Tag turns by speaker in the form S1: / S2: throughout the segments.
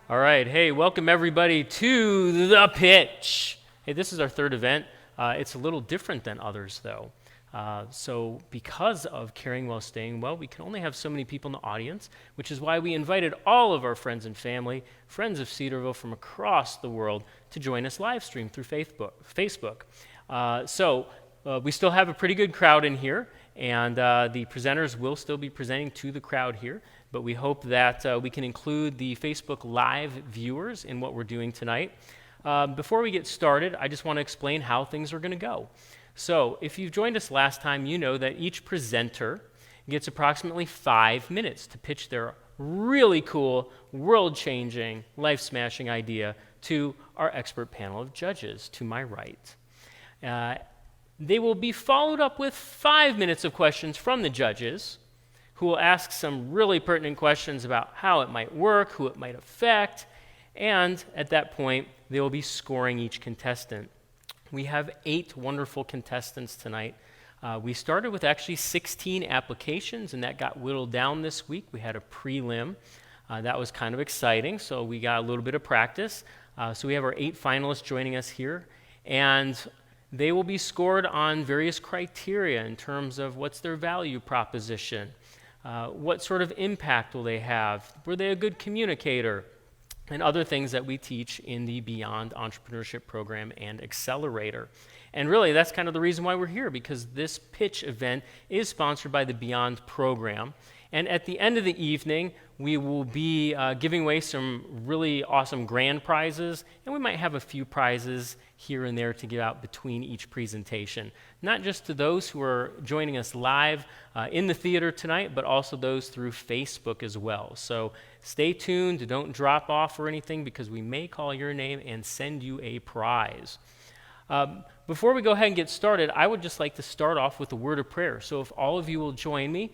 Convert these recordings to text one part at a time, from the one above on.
S1: All right. Hey, welcome everybody to The Pitch. Hey, this is our third event. It's a little different than others, though. So because of caring well, staying well, we can only have so many people in the audience, which is why we invited all of our friends and family, friends of Cedarville from across the world, to join us live stream through Facebook. We still have a pretty good crowd in here, and the presenters will still be presenting to the crowd here. But we hope that we can include the Facebook Live viewers in what we're doing tonight. Before we get started, I just want to explain how things are going to go. So if you've joined us last time, you know that each presenter gets approximately 5 minutes to pitch their really cool, world-changing, life-smashing idea to our expert panel of judges to my right. They will be followed up with 5 minutes of questions from the judges, who will ask some really pertinent questions about how it might work, who it might affect, and at that point, they will be scoring each contestant. We have 8 wonderful contestants tonight. We started with actually 16 applications, and that got whittled down this week. We had a prelim. That was kind of exciting, so we got a little bit of practice. So we have our 8 finalists joining us here, and they will be scored on various criteria in terms of what's their value proposition. What sort of impact will they have? Were they a good communicator? And other things that we teach in the Beyond Entrepreneurship Program and Accelerator. And really, that's kind of the reason why we're here, because this pitch event is sponsored by the Beyond program. And at the end of the evening, we will be giving away some really awesome grand prizes, and we might have a few prizes here and there to give out between each presentation. Not just to those who are joining us live in the theater tonight, but also those through Facebook as well. So stay tuned, don't drop off or anything, because we may call your name and send you a prize. Before we go ahead and get started, I would just like to start off with a word of prayer. So if all of you will join me,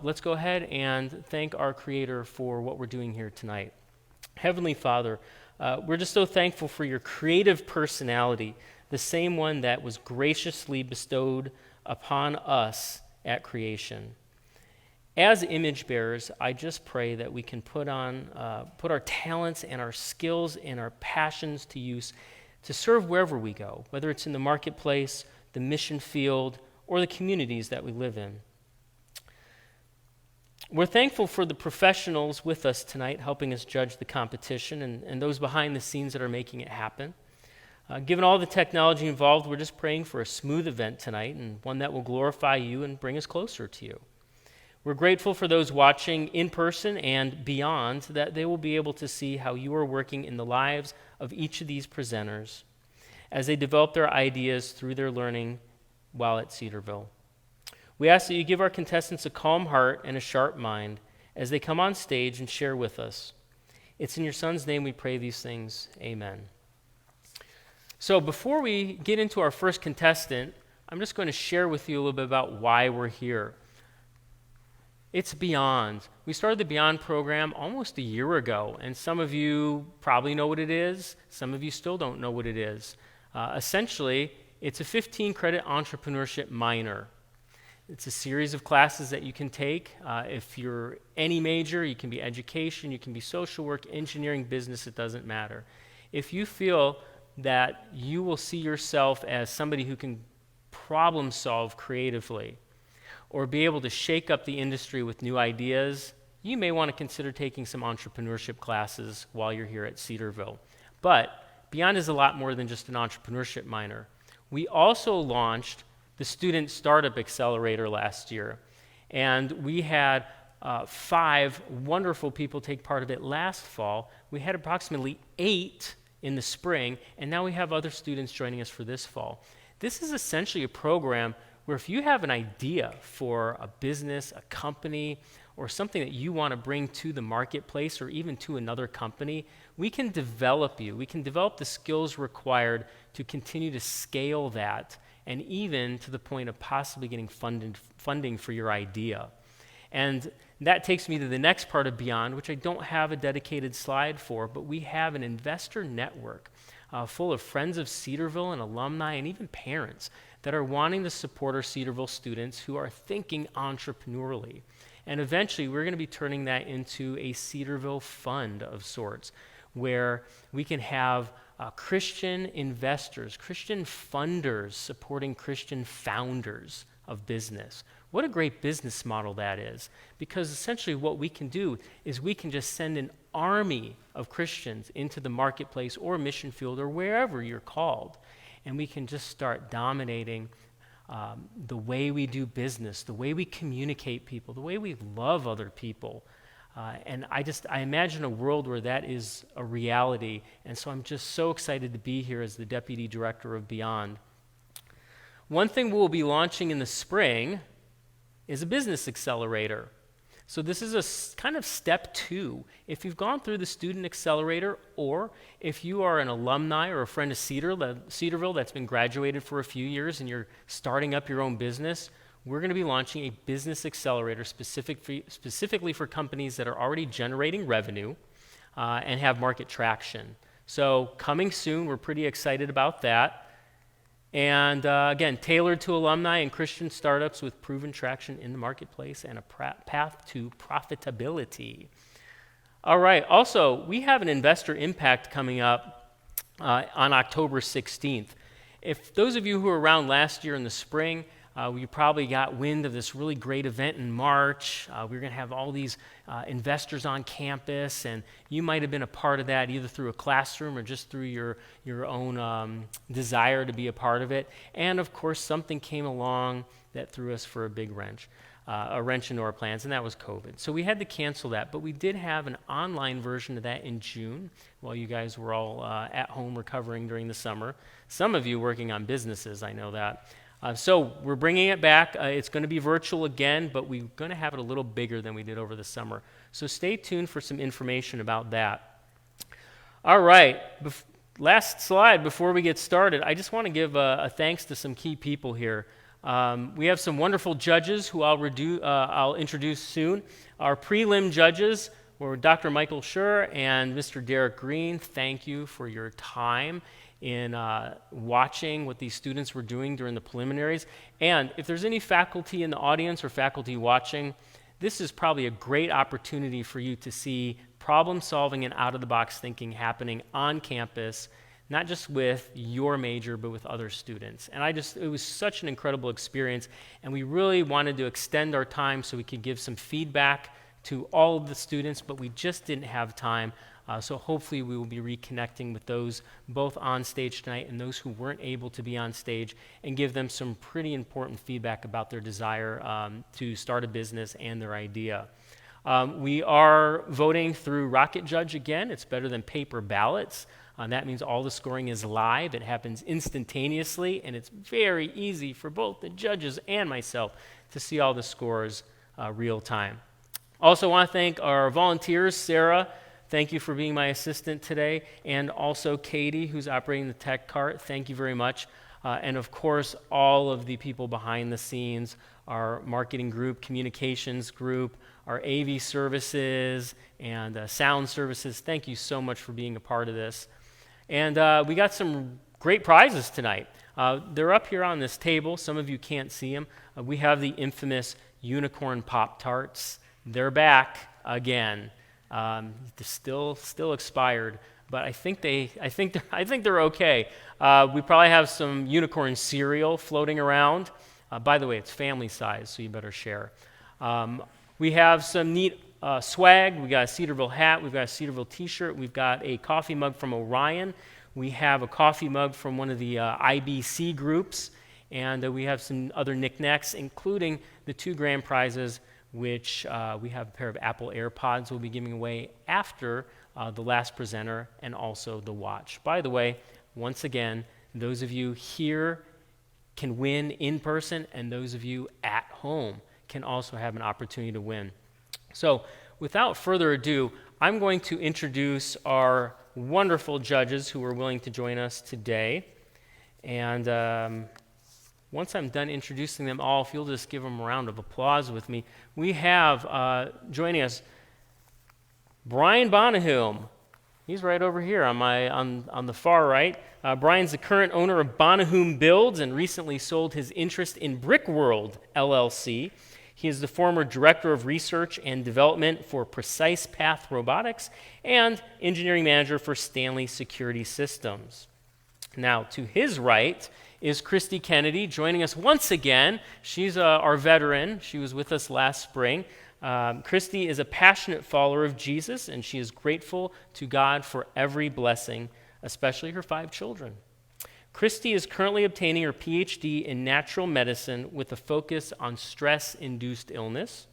S1: let's go ahead and thank our Creator for what we're doing here tonight. Heavenly Father, we're just so thankful for your creative personality, the same one that was graciously bestowed upon us at creation. As image bearers, I just pray that we can put our talents and our skills and our passions to use to serve wherever we go, whether it's in the marketplace, the mission field, or the communities that we live in. We're thankful for the professionals with us tonight helping us judge the competition and those behind the scenes that are making it happen. Given all the technology involved, we're just praying for a smooth event tonight and one that will glorify you and bring us closer to you. We're grateful for those watching in person and beyond, that they will be able to see how you are working in the lives of each of these presenters as they develop their ideas through their learning while at Cedarville. We ask that you give our contestants a calm heart and a sharp mind as they come on stage and share with us. It's in your Son's name we pray these things. Amen. So before we get into our first contestant, I'm just going to share with you a little bit about why we're here. It's Beyond. We started the Beyond program almost a year ago, and some of you probably know what it is. Some of you still don't know what it is. Essentially, it's a 15-credit entrepreneurship minor. It's a series of classes that you can take. If you're any major, you can be education, you can be social work, engineering, business, it doesn't matter. If you feel that you will see yourself as somebody who can problem solve creatively, or be able to shake up the industry with new ideas, you may want to consider taking some entrepreneurship classes while you're here at Cedarville. But Beyond is a lot more than just an entrepreneurship minor. We also launched the Student Startup Accelerator last year, and we had 5 wonderful people take part of it last fall. We had approximately 8 in the spring, and now we have other students joining us for this fall. This is essentially a program where if you have an idea for a business, a company, or something that you want to bring to the marketplace or even to another company, we can develop you. We can develop the skills required to continue to scale that, and even to the point of possibly getting funding for your idea. And that takes me to the next part of Beyond, which I don't have a dedicated slide for, but we have an investor network full of friends of Cedarville and alumni and even parents that are wanting to support our Cedarville students who are thinking entrepreneurially. And eventually, we're going to be turning that into a Cedarville fund of sorts, where we can have Christian investors, Christian funders supporting Christian founders of business. What a great business model that is, because essentially what we can do is we can just send an army of Christians into the marketplace or mission field or wherever you're called, and we can just start dominating the way we do business, the way we communicate people, the way we love other people. And I imagine a world where that is a reality, and so I'm just so excited to be here as the Deputy Director of Beyond. One thing we'll be launching in the spring is a business accelerator. So this is a kind of step 2. If you've gone through the student accelerator, or if you are an alumni or a friend of Cedarville that's been graduated for a few years and you're starting up your own business, we're going to be launching a business accelerator specifically for companies that are already generating revenue and have market traction. So coming soon, we're pretty excited about that. And again, tailored to alumni and Christian startups with proven traction in the marketplace and a path to profitability. All right, also, we have an investor impact coming up on October 16th. If those of you who were around last year in the spring, you probably got wind of this really great event in March. We're going to have all these investors on campus, and you might have been a part of that either through a classroom or just through your own desire to be a part of it. And of course, something came along that threw us for a big wrench into our plans, and that was COVID. So we had to cancel that, but we did have an online version of that in June while you guys were all at home recovering during the summer. Some of you working on businesses, I know that. So we're bringing it back. It's going to be virtual again, but we're going to have it a little bigger than we did over the summer. So stay tuned for some information about that. All right, last slide before we get started. I just want to give a thanks to some key people here. We have some wonderful judges who I'll introduce soon. Our prelim judges were Dr. Michael Schur and Mr. Derek Green. Thank you for your time in watching what these students were doing during the preliminaries. And if there's any faculty in the audience or faculty watching, this is probably a great opportunity for you to see problem solving and out-of-the-box thinking happening on campus, not just with your major, but with other students. And it was such an incredible experience, and we really wanted to extend our time so we could give some feedback to all of the students, but we just didn't have time. So hopefully we will be reconnecting with those both on stage tonight and those who weren't able to be on stage, and give them some pretty important feedback about their desire to start a business and their idea. We are voting through Rocket Judge again. It's better than paper ballots. That means all the scoring is live. It happens instantaneously, and it's very easy for both the judges and myself to see all the scores real time. Also want to thank our volunteers, Sarah. Thank you for being my assistant today, and also Katie, who's operating the tech cart. Thank you very much. And of course, all of the people behind the scenes, our marketing group, communications group, our AV services, and sound services. Thank you so much for being a part of this. And we got some great prizes tonight. They're up here on this table. Some of you can't see them. We have the infamous unicorn Pop-Tarts. They're back again. They're still expired, but I think they're okay. We probably have some unicorn cereal floating around. By the way, it's family size, so you better share. We have some neat swag. We got a Cedarville hat. We've got a Cedarville T-shirt. We've got a coffee mug from Orion. We have a coffee mug from one of the IBC groups, and we have some other knickknacks, including the 2 grand prizes, which we have a pair of Apple AirPods we'll be giving away after the last presenter, and also the watch. By the way, once again, those of you here can win in person, and those of you at home can also have an opportunity to win. So without further ado, I'm going to introduce our wonderful judges who are willing to join us today. And once I'm done introducing them all, if you'll just give them a round of applause with me. We have joining us Brian Bonahum. He's right over here on the far right. Brian's the current owner of Bonahum Builds and recently sold his interest in Brickworld, LLC. He is the former Director of Research and Development for Precise Path Robotics and Engineering Manager for Stanley Security Systems. Now, to his right is Christy Kennedy, joining us once again. She's our veteran. She was with us last spring. Christy is a passionate follower of Jesus, and she is grateful to God for every blessing, especially her 5 children. Christy is currently obtaining her PhD in natural medicine with a focus on stress-induced illness.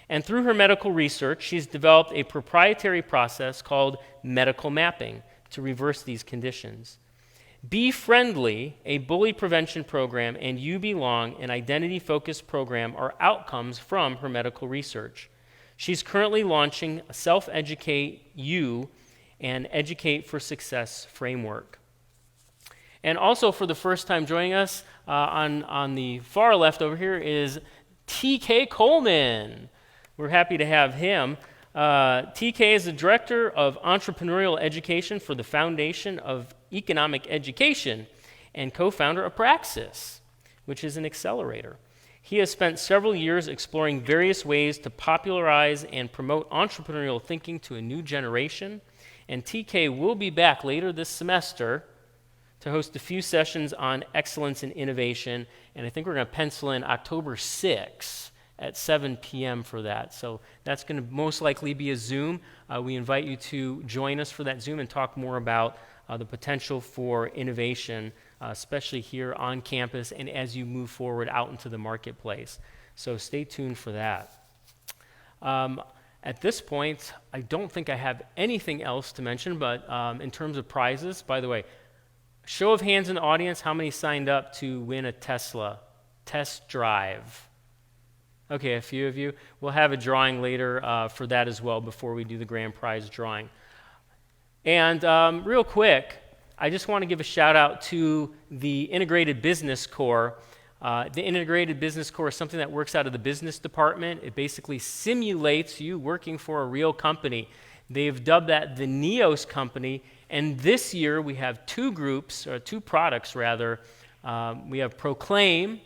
S1: And through her medical research, she's developed a proprietary process called medical mapping to reverse these conditions. Be Friendly, a bully prevention program, and You Belong, an identity-focused program, are outcomes from her medical research. She's currently launching a Self-Educate You and Educate for Success framework. And also, for the first time joining us on the far left over here is T.K. Coleman. We're happy to have him. TK is the Director of Entrepreneurial Education for the Foundation of Economic Education and co-founder of Praxis, which is an accelerator. He has spent several years exploring various ways to popularize and promote entrepreneurial thinking to a new generation, and TK will be back later this semester to host a few sessions on excellence and innovation, and I think we're going to pencil in October 6th at 7 p.m. for that. So that's going to most likely be a Zoom. We invite you to join us for that Zoom and talk more about the potential for innovation, especially here on campus and as you move forward out into the marketplace. So stay tuned for that. At this point, I don't think I have anything else to mention, but in terms of prizes, by the way, show of hands in the audience, how many signed up to win a Tesla test drive? Okay, a few of you. We'll have a drawing later for that as well before we do the grand prize drawing. And real quick, I just want to give a shout out to the Integrated Business Corps. The Integrated Business Corps is something that works out of the business department. It basically simulates you working for a real company. They've dubbed that the NEOS company, and this year we have 2 products rather. We have Proclaim,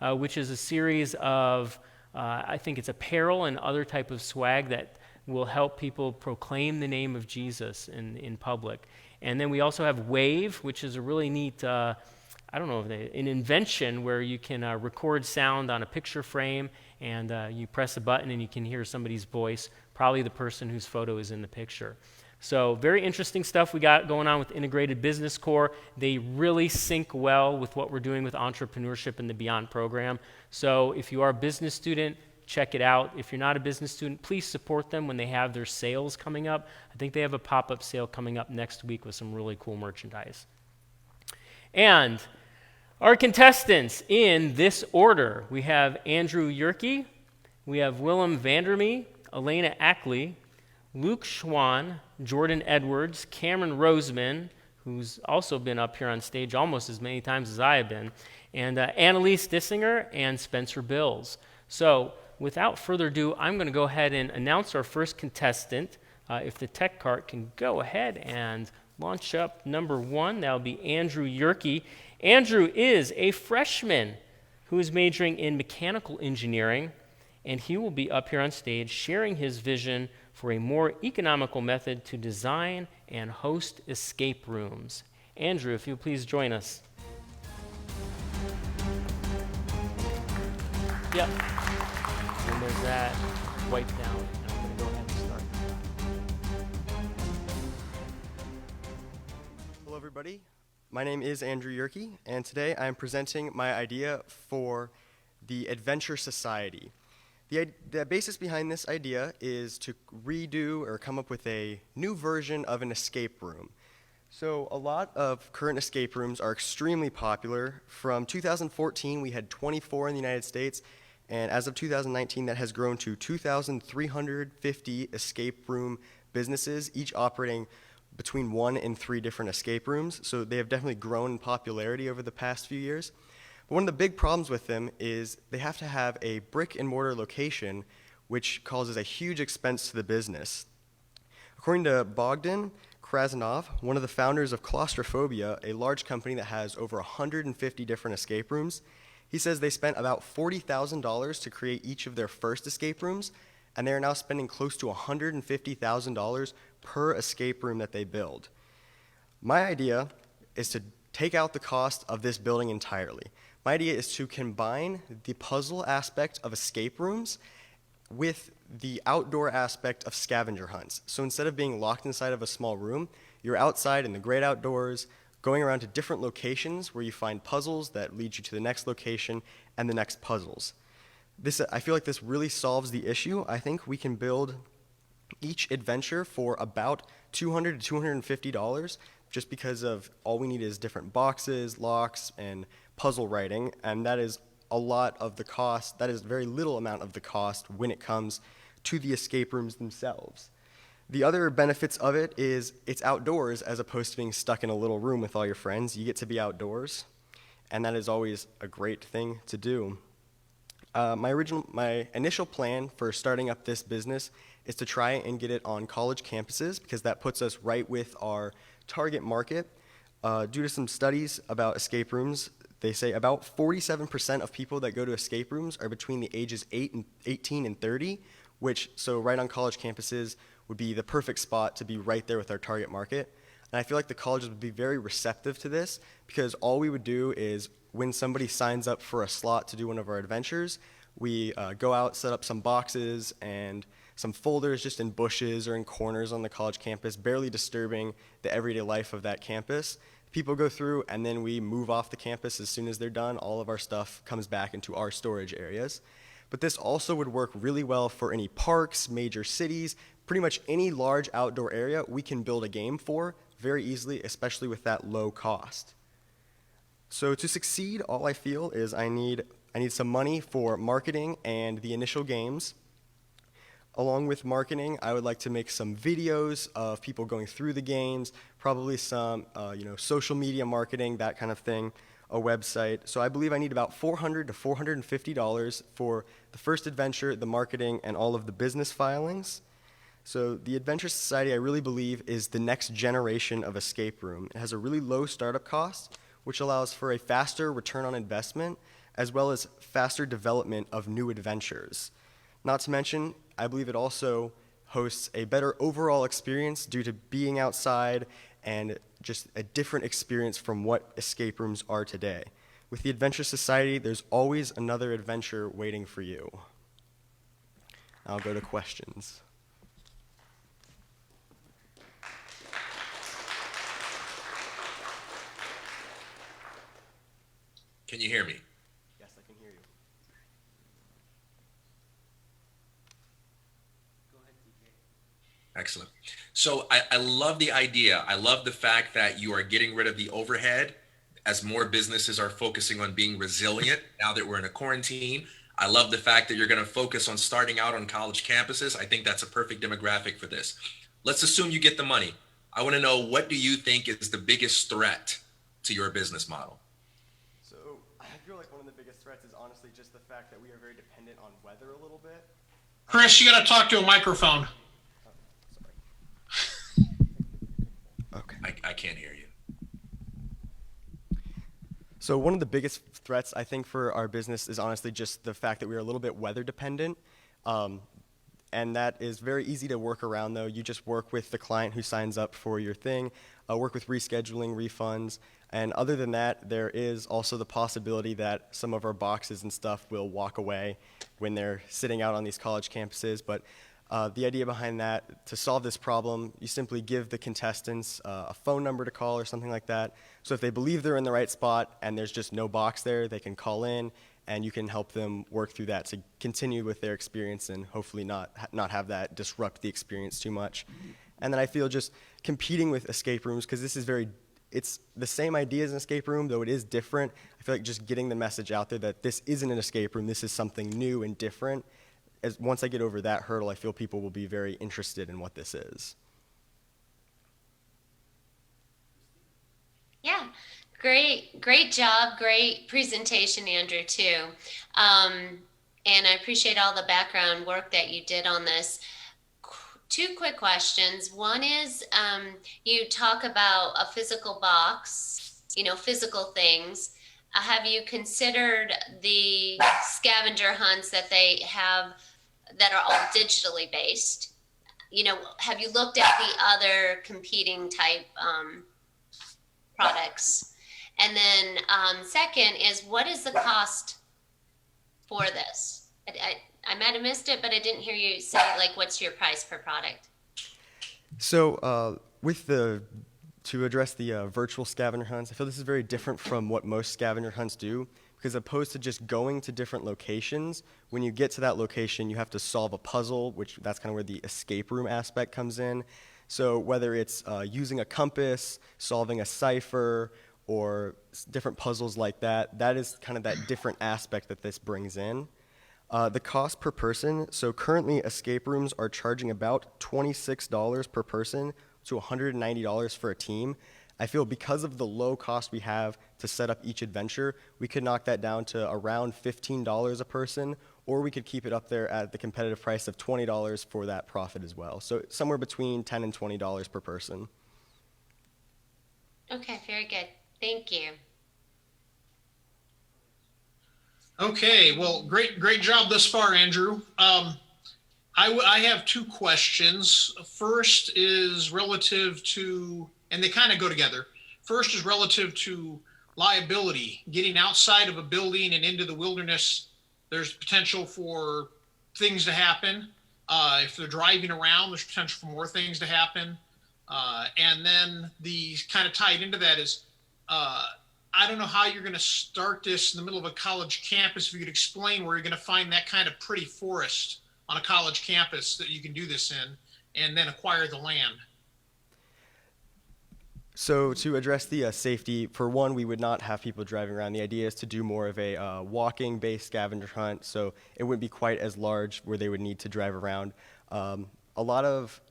S1: which is a series of I think it's apparel and other type of swag that will help people proclaim the name of Jesus in public. And then we also have Wave, which is a really neat, an invention where you can record sound on a picture frame, and you press a button and you can hear somebody's voice, probably the person whose photo is in the picture. So very interesting stuff we got going on with Integrated Business Corps. They really sync well with what we're doing with entrepreneurship and the Beyond program. So if you are a business student, check it out. If you're not a business student, please support them when they have their sales coming up. I think they have a pop-up sale coming up next week with some really cool merchandise. And our contestants in this order, we have Andrew Yerke, we have Willem Vandermee, Elena Ackley, Luke Schwan, Jordan Edwards, Cameron Roseman, who's also been up here on stage almost as many times as I have been, and Annalise Dissinger and Spencer Bills. So without further ado, I'm going to go ahead and announce our first contestant. If the tech cart can go ahead and launch up number 1, that'll be Andrew Yerke. Andrew is a freshman who is majoring in mechanical engineering, and he will be up here on stage sharing his vision for a more economical method to design and host escape rooms. Andrew, if you'll please join us. Yep. And there's that. Wipe down. And I'm going to go ahead and start.
S2: Hello, everybody. My name is Andrew Yerke, and today I am presenting my idea for the Adventure Society. The basis behind this idea is to redo or come up with a new version of an escape room. So a lot of current escape rooms are extremely popular. From 2014, we had 24 in the United States, and as of 2019, that has grown to 2,350 escape room businesses, each operating between 1 and 3 different escape rooms. So they have definitely grown in popularity over the past few years. But one of the big problems with them is they have to have a brick and mortar location, which causes a huge expense to the business. According to Bogdan Krasnov, one of the founders of Claustrophobia, a large company that has over 150 different escape rooms, He says they spent about $40,000 to create each of their first escape rooms, and they are now spending close to $150,000 per escape room that they build. My idea is to take out the cost of this building entirely. My idea is to combine the puzzle aspect of escape rooms with the outdoor aspect of scavenger hunts. So instead of being locked inside of a small room, you're outside in the great outdoors, going around to different locations where you find puzzles that lead you to the next location and the next puzzles. I feel like this really solves the issue. I think we can build each adventure for about $200 to $250 just because of all we need is different boxes, locks, and puzzle writing, and that is a lot of the cost. That is very little amount of the cost when it comes to the escape rooms themselves. The other benefits of it is it's outdoors as opposed to being stuck in a little room with all your friends. You get to be outdoors, and that is always a great thing to do. My initial plan for starting up this business is to try and get it on college campuses because that puts us right with our target market. Due to some studies about escape rooms, they say about 47% of people that go to escape rooms are between the ages 18 and 30, so right on college campuses would be the perfect spot to be right there with our target market. And I feel like the colleges would be very receptive to this because all we would do is when somebody signs up for a slot to do one of our adventures, we go out, set up some boxes and some folders just in bushes or in corners on the college campus, barely disturbing the everyday life of that campus. People go through and then we move off the campus as soon as they're done. All of our stuff comes back into our storage areas. But this also would work really well for any parks, major cities, pretty much any large outdoor area we can build a game for very easily, especially with that low cost. So to succeed, all I feel is I need some money for marketing and the initial games. Along with marketing, I would like to make some videos of people going through the games, probably some social media marketing, that kind of thing, a website. So I believe I need about $400 to $450 for the first adventure, the marketing, and all of the business filings. So the Adventure Society, I really believe, is the next generation of escape room. It has a really low startup cost, which allows for a faster return on investment, as well as faster development of new adventures. Not to mention, I believe it also hosts a better overall experience due to being outside and just a different experience from what escape rooms are today. With the Adventure Society, there's always another adventure waiting for you. I'll go to questions.
S3: Can you hear me?
S2: Yes, I can hear you. Go ahead, DK.
S3: Excellent. So I love the idea. I love the fact that you are getting rid of the overhead as more businesses are focusing on being resilient now that we're in a quarantine. I love the fact that you're going to focus on starting out on college campuses. I think that's a perfect demographic for this. Let's assume you get the money. I want to know, what do you think is the biggest threat to your business model?
S2: So I feel like one of the biggest threats is honestly just the fact that we are very dependent on weather a little bit.
S4: Chris, you got to talk to a microphone.
S2: Sorry. Okay.
S3: I can't hear you.
S2: So one of the biggest threats, I think, for our business is honestly just the fact that we are a little bit weather dependent. And that is very easy to work around, though. You just work with the client who signs up for your thing, work with rescheduling, refunds. And other than that, there is also the possibility that some of our boxes and stuff will walk away when they're sitting out on these college campuses. But the idea behind that, to solve this problem, you simply give the contestants a phone number to call or something like that. So if they believe they're in the right spot and there's just no box there, they can call in and you can help them work through that to continue with their experience and hopefully not have that disrupt the experience too much. And then I feel just competing with escape rooms, because this is it's the same idea as an escape room, though it is different. I feel like just getting the message out there that this isn't an escape room, this is something new and different. Once I get over that hurdle, I feel people will be very interested in what this is.
S5: Yeah, great job. Great presentation, Andrew, too. And I appreciate all the background work that you did on this. Two quick questions. One is, you talk about a physical box, physical things. have you considered the scavenger hunts that they have that are all digitally based? Have you looked at the other competing type products? And then second is, what is the cost for this? I might have missed it, but I didn't hear you say, like, what's your price per product?
S2: So to address the virtual scavenger hunts, I feel this is very different from what most scavenger hunts do, because opposed to just going to different locations, when you get to that location, you have to solve a puzzle, which that's kind of where the escape room aspect comes in. So whether it's using a compass, solving a cipher, or different puzzles like that, that is kind of that different aspect that this brings in. The cost per person, so currently escape rooms are charging about $26 per person to $190 for a team. I feel because of the low cost we have to set up each adventure, we could knock that down to around $15 a person, or we could keep it up there at the competitive price of $20 for that profit as well. So somewhere between $10 and $20 per person.
S5: Okay, very good. Thank you.
S4: Okay, well, great job thus far, Andrew. I have two questions. First is relative to, and they kind of go together. First is relative to liability. Getting outside of a building and into the wilderness, there's potential for things to happen. If they're driving around, there's potential for more things to happen. And then the kind of tied into that is, I don't know how you're going to start this in the middle of a college campus. If you could explain where you're going to find that kind of pretty forest on a college campus that you can do this in, and then acquire the land.
S2: So to address the safety, for one, we would not have people driving around. The idea is to do more of a walking-based scavenger hunt, so it wouldn't be quite as large where they would need to drive around. A lot of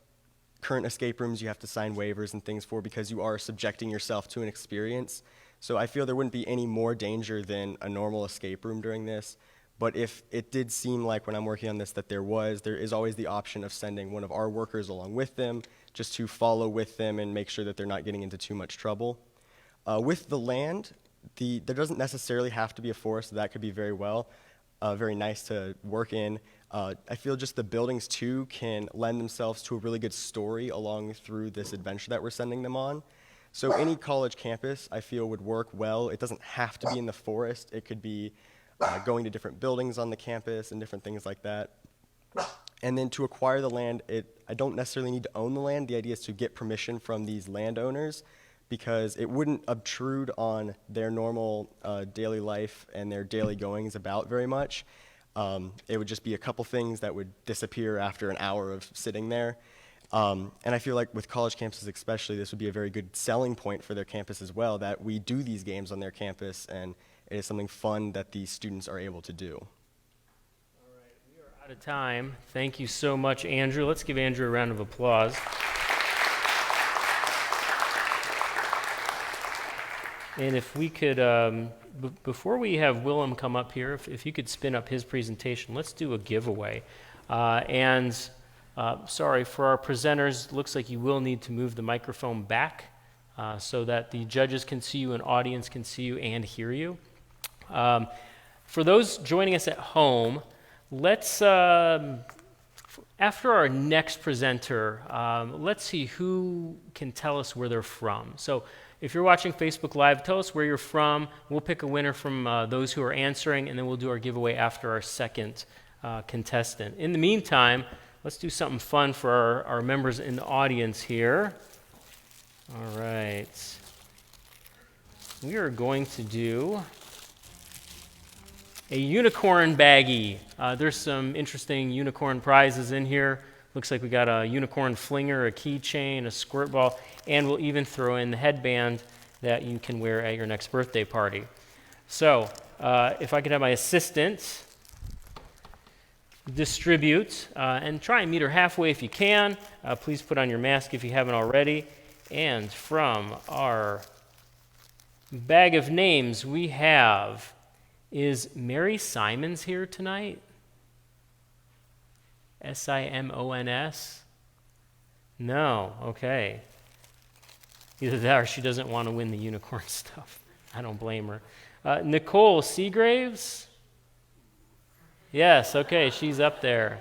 S2: current escape rooms you have to sign waivers and things for because you are subjecting yourself to an experience. So I feel there wouldn't be any more danger than a normal escape room during this. But if it did seem like when I'm working on this that there is always the option of sending one of our workers along with them just to follow with them and make sure that they're not getting into too much trouble. With the land, there doesn't necessarily have to be a forest. That could be very nice to work in. I feel just the buildings too can lend themselves to a really good story along through this adventure that we're sending them on. So any college campus, I feel, would work well. It doesn't have to be in the forest. It could be going to different buildings on the campus and different things like that. And then to acquire the land, I don't necessarily need to own the land. The idea is to get permission from these landowners because it wouldn't obtrude on their normal daily life and their daily goings about very much. It would just be a couple things that would disappear after an hour of sitting there. And I feel like with college campuses especially, this would be a very good selling point for their campus as well, that we do these games on their campus, and it is something fun that these students are able to do.
S1: All right, we are out of time. Thank you so much, Andrew. Let's give Andrew a round of applause. And if we could, before we have Willem come up here, if you could spin up his presentation, let's do a giveaway. Sorry, for our presenters, looks like you will need to move the microphone back so that the judges can see you and audience can see you and hear you. For those joining us at home, let's, after our next presenter, let's see who can tell us where they're from. So if you're watching Facebook Live, tell us where you're from. We'll pick a winner from those who are answering, and then we'll do our giveaway after our second contestant. In the meantime, let's do something fun for our members in the audience here. All right. We are going to do a unicorn baggie. There's some interesting unicorn prizes in here. Looks like we got a unicorn flinger, a keychain, a squirt ball, and we'll even throw in the headband that you can wear at your next birthday party. So, if I could have my assistant distribute and try and meet her halfway if you can. Please put on your mask if you haven't already. And from our bag of names we have, is Mary Simons here tonight? Simons? No, okay. Either that or she doesn't want to win the unicorn stuff. I don't blame her. Nicole Seagraves? Yes, okay, she's up there.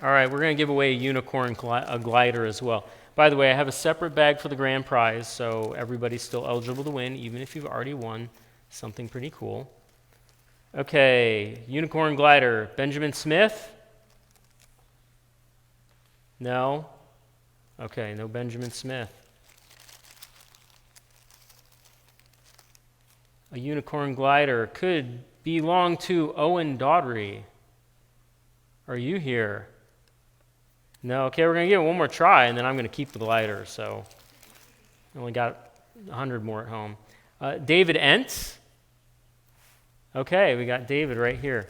S1: All right, we're going to give away a unicorn glider as well. By the way, I have a separate bag for the grand prize, so everybody's still eligible to win, even if you've already won something pretty cool. Okay, unicorn glider. Benjamin Smith? No? Okay, no Benjamin Smith. A unicorn glider could belong to Owen Daughtry. Are you here? No? Okay, we're going to give it one more try, and then I'm going to keep the glider, so I only got 100 more at home. David Entz? Okay, we got David right here.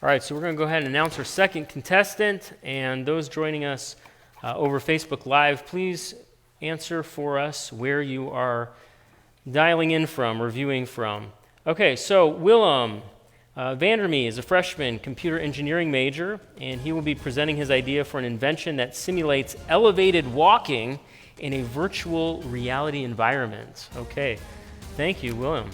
S1: All right, so we're going to go ahead and announce our second contestant, and those joining us over Facebook Live, please answer for us where you are dialing in from or viewing from. Okay, so Willem Vandermee is a freshman computer engineering major, and he will be presenting his idea for an invention that simulates elevated walking in a virtual reality environment. Okay, thank you, Willem.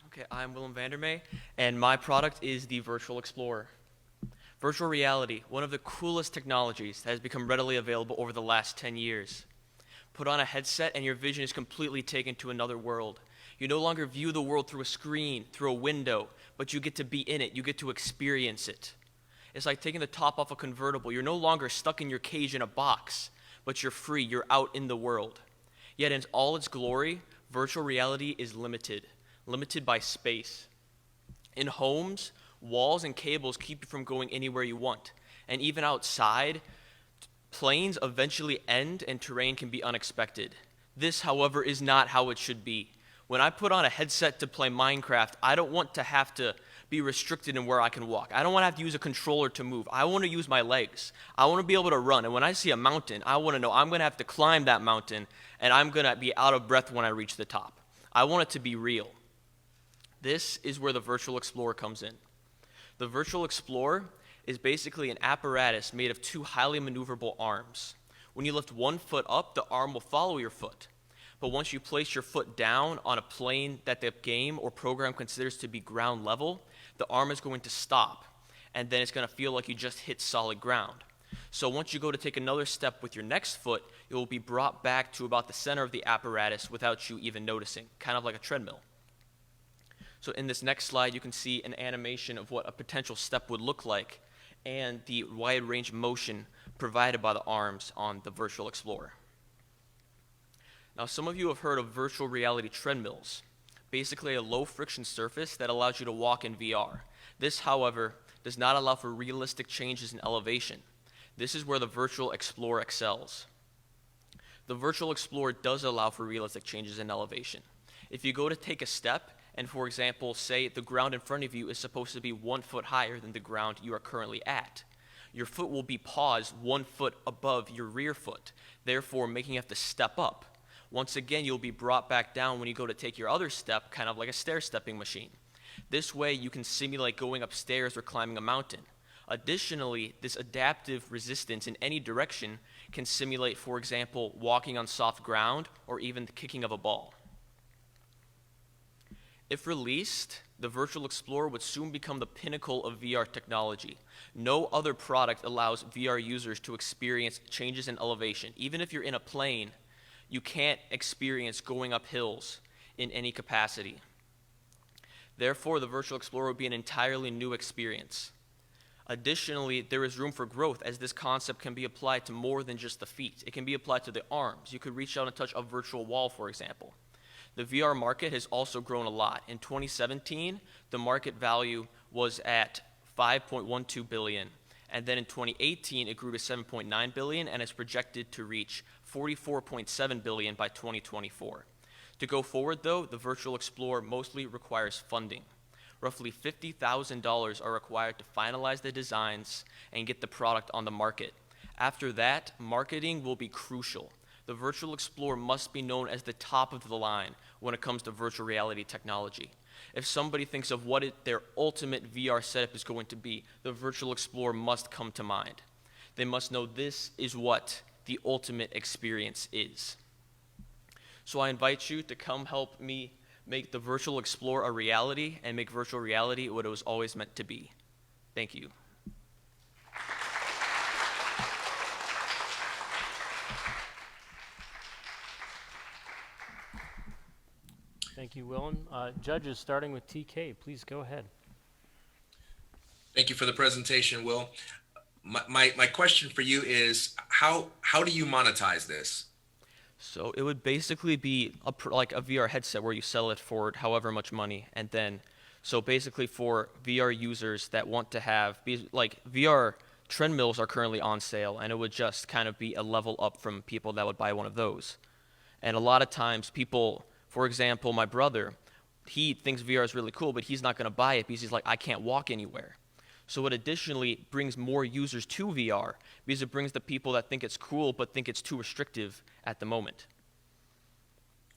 S6: Okay, I'm Willem Vandermee, and my product is the Virtual Explorer. Virtual reality, one of the coolest technologies that has become readily available over the last 10 years. Put on a headset and your vision is completely taken to another world. You no longer view the world through a screen, through a window, but you get to be in it, you get to experience it. It's like taking the top off a convertible. You're no longer stuck in your cage in a box, but you're free, you're out in the world. Yet in all its glory, virtual reality is limited by space. In homes, walls and cables keep you from going anywhere you want. And even outside, planes eventually end and terrain can be unexpected. This, however, is not how it should be. When I put on a headset to play Minecraft, I don't want to have to be restricted in where I can walk. I don't want to have to use a controller to move. I want to use my legs. I want to be able to run. And when I see a mountain, I want to know I'm going to have to climb that mountain, and I'm going to be out of breath when I reach the top. I want it to be real. This is where the Virtual Explorer comes in. The Virtual Explorer is basically an apparatus made of two highly maneuverable arms. When you lift one foot up, the arm will follow your foot. But once you place your foot down on a plane that the game or program considers to be ground level, the arm is going to stop, and then it's going to feel like you just hit solid ground. So once you go to take another step with your next foot, it will be brought back to about the center of the apparatus without you even noticing, kind of like a treadmill. So in this next slide, you can see an animation of what a potential step would look like and the wide range of motion provided by the arms on the Virtual Explorer. Now, some of you have heard of virtual reality treadmills, basically a low friction surface that allows you to walk in VR. This, however, does not allow for realistic changes in elevation. This is where the Virtual Explorer excels. The Virtual Explorer does allow for realistic changes in elevation. If you go to take a step, and for example, say the ground in front of you is supposed to be 1 foot higher than the ground you are currently at, your foot will be paused 1 foot above your rear foot, therefore making you have to step up. Once again, you'll be brought back down when you go to take your other step, kind of like a stair-stepping machine. This way, you can simulate going upstairs or climbing a mountain. Additionally, this adaptive resistance in any direction can simulate, for example, walking on soft ground or even the kicking of a ball. If released, the Virtual Explorer would soon become the pinnacle of VR technology. No other product allows VR users to experience changes in elevation. Even if you're in a plane, you can't experience going up hills in any capacity. Therefore, the Virtual Explorer would be an entirely new experience. Additionally, there is room for growth as this concept can be applied to more than just the feet. It can be applied to the arms. You could reach out and touch a virtual wall, for example. The VR market has also grown a lot. In 2017, the market value was at $5.12 billion. And then in 2018, it grew to $7.9 billion and is projected to reach $44.7 billion by 2024. To go forward, though, the Virtual Explorer mostly requires funding. Roughly $50,000 are required to finalize the designs and get the product on the market. After that, marketing will be crucial. The Virtual Explorer must be known as the top of the line when it comes to virtual reality technology. If somebody thinks of what their ultimate VR setup is going to be, the Virtual Explorer must come to mind. They must know this is what the ultimate experience is. So I invite you to come help me make the Virtual Explorer a reality and make virtual reality what it was always meant to be. Thank you.
S1: Thank you, Willem. Judges, starting with TK, please go ahead.
S3: Thank you for the presentation, Will. My question for you is, how do you monetize this?
S6: So it would basically be like a VR headset where you sell it for however much money, and then, so basically for VR users that want to have, like VR treadmills are currently on sale, and it would just kind of be a level up from people that would buy one of those. And a lot of times people, for example, my brother, he thinks VR is really cool, but he's not going to buy it because he's like, I can't walk anywhere. So it additionally brings more users to VR because it brings the people that think it's cool but think it's too restrictive at the moment.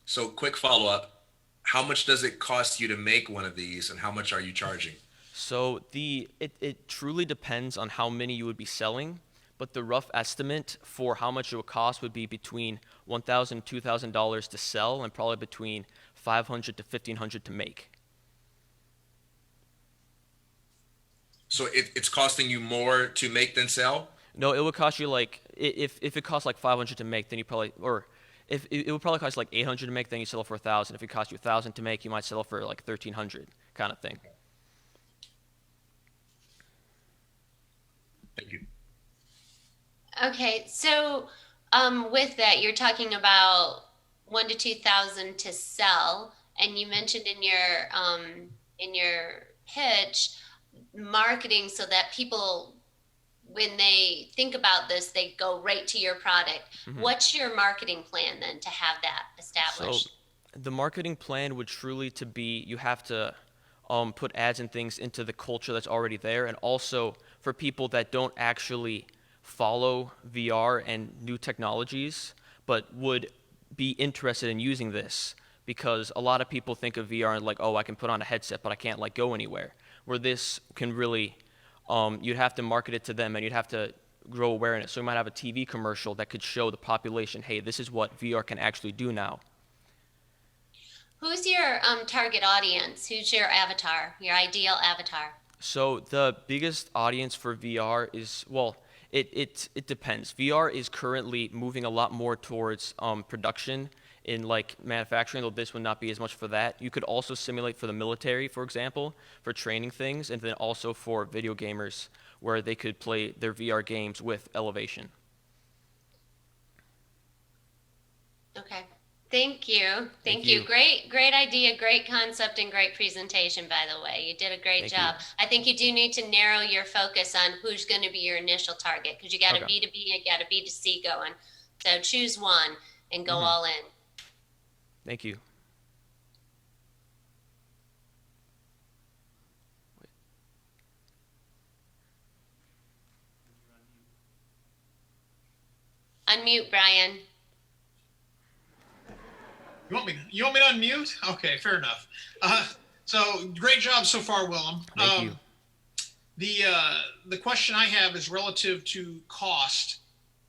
S3: So quick follow-up, how much does it cost you to make one of these, and how much are you charging?
S6: So it truly depends on how many you would be selling, but the rough estimate for how much it would cost would be between $1,000 and $2,000 to sell, and probably between $500 to $1,500 to make.
S3: So it's costing you more to make than sell?
S6: No, it would cost you like, if it costs like $500 to make, then you probably, or if it would probably cost like $800 to make, then you sell it for $1,000. If it costs you $1,000 to make, you might sell it for like $1,300 kind of thing.
S3: Thank you.
S5: Okay, so with that, you're talking about 1,000 to 2,000 to sell, and you mentioned in your pitch marketing so that people, when they think about this, they go right to your product. Mm-hmm. What's your marketing plan then to have that established?
S6: So the marketing plan would truly to be, you have to put ads and things into the culture that's already there, and also for people that don't actually follow VR and new technologies, but would be interested in using this, because a lot of people think of VR and like, oh, I can put on a headset, but I can't like go anywhere. Where this can really, you'd have to market it to them, and you'd have to grow awareness. So you might have a TV commercial that could show the population, hey, this is what VR can actually do now.
S5: Who's your target audience? Who's your avatar, your ideal avatar?
S6: So the biggest audience for VR is, well, it depends. VR is currently moving a lot more towards production in like manufacturing, though this would not be as much for that. You could also simulate for the military, for example, for training things, and then also for video gamers where they could play their VR games with elevation.
S5: Okay. Thank you. Thank you. Great idea, great concept, and great presentation, by the way. You did a great job. I think you do need to narrow your focus on who's going to be your initial target, because you got a B2B, you got a B2C going. So choose one and go all in.
S6: Thank you.
S5: Unmute, Brian.
S4: You want me to unmute? Okay, fair enough. So great job so far, Willem.
S6: Thank you.
S4: The question I have is relative to cost,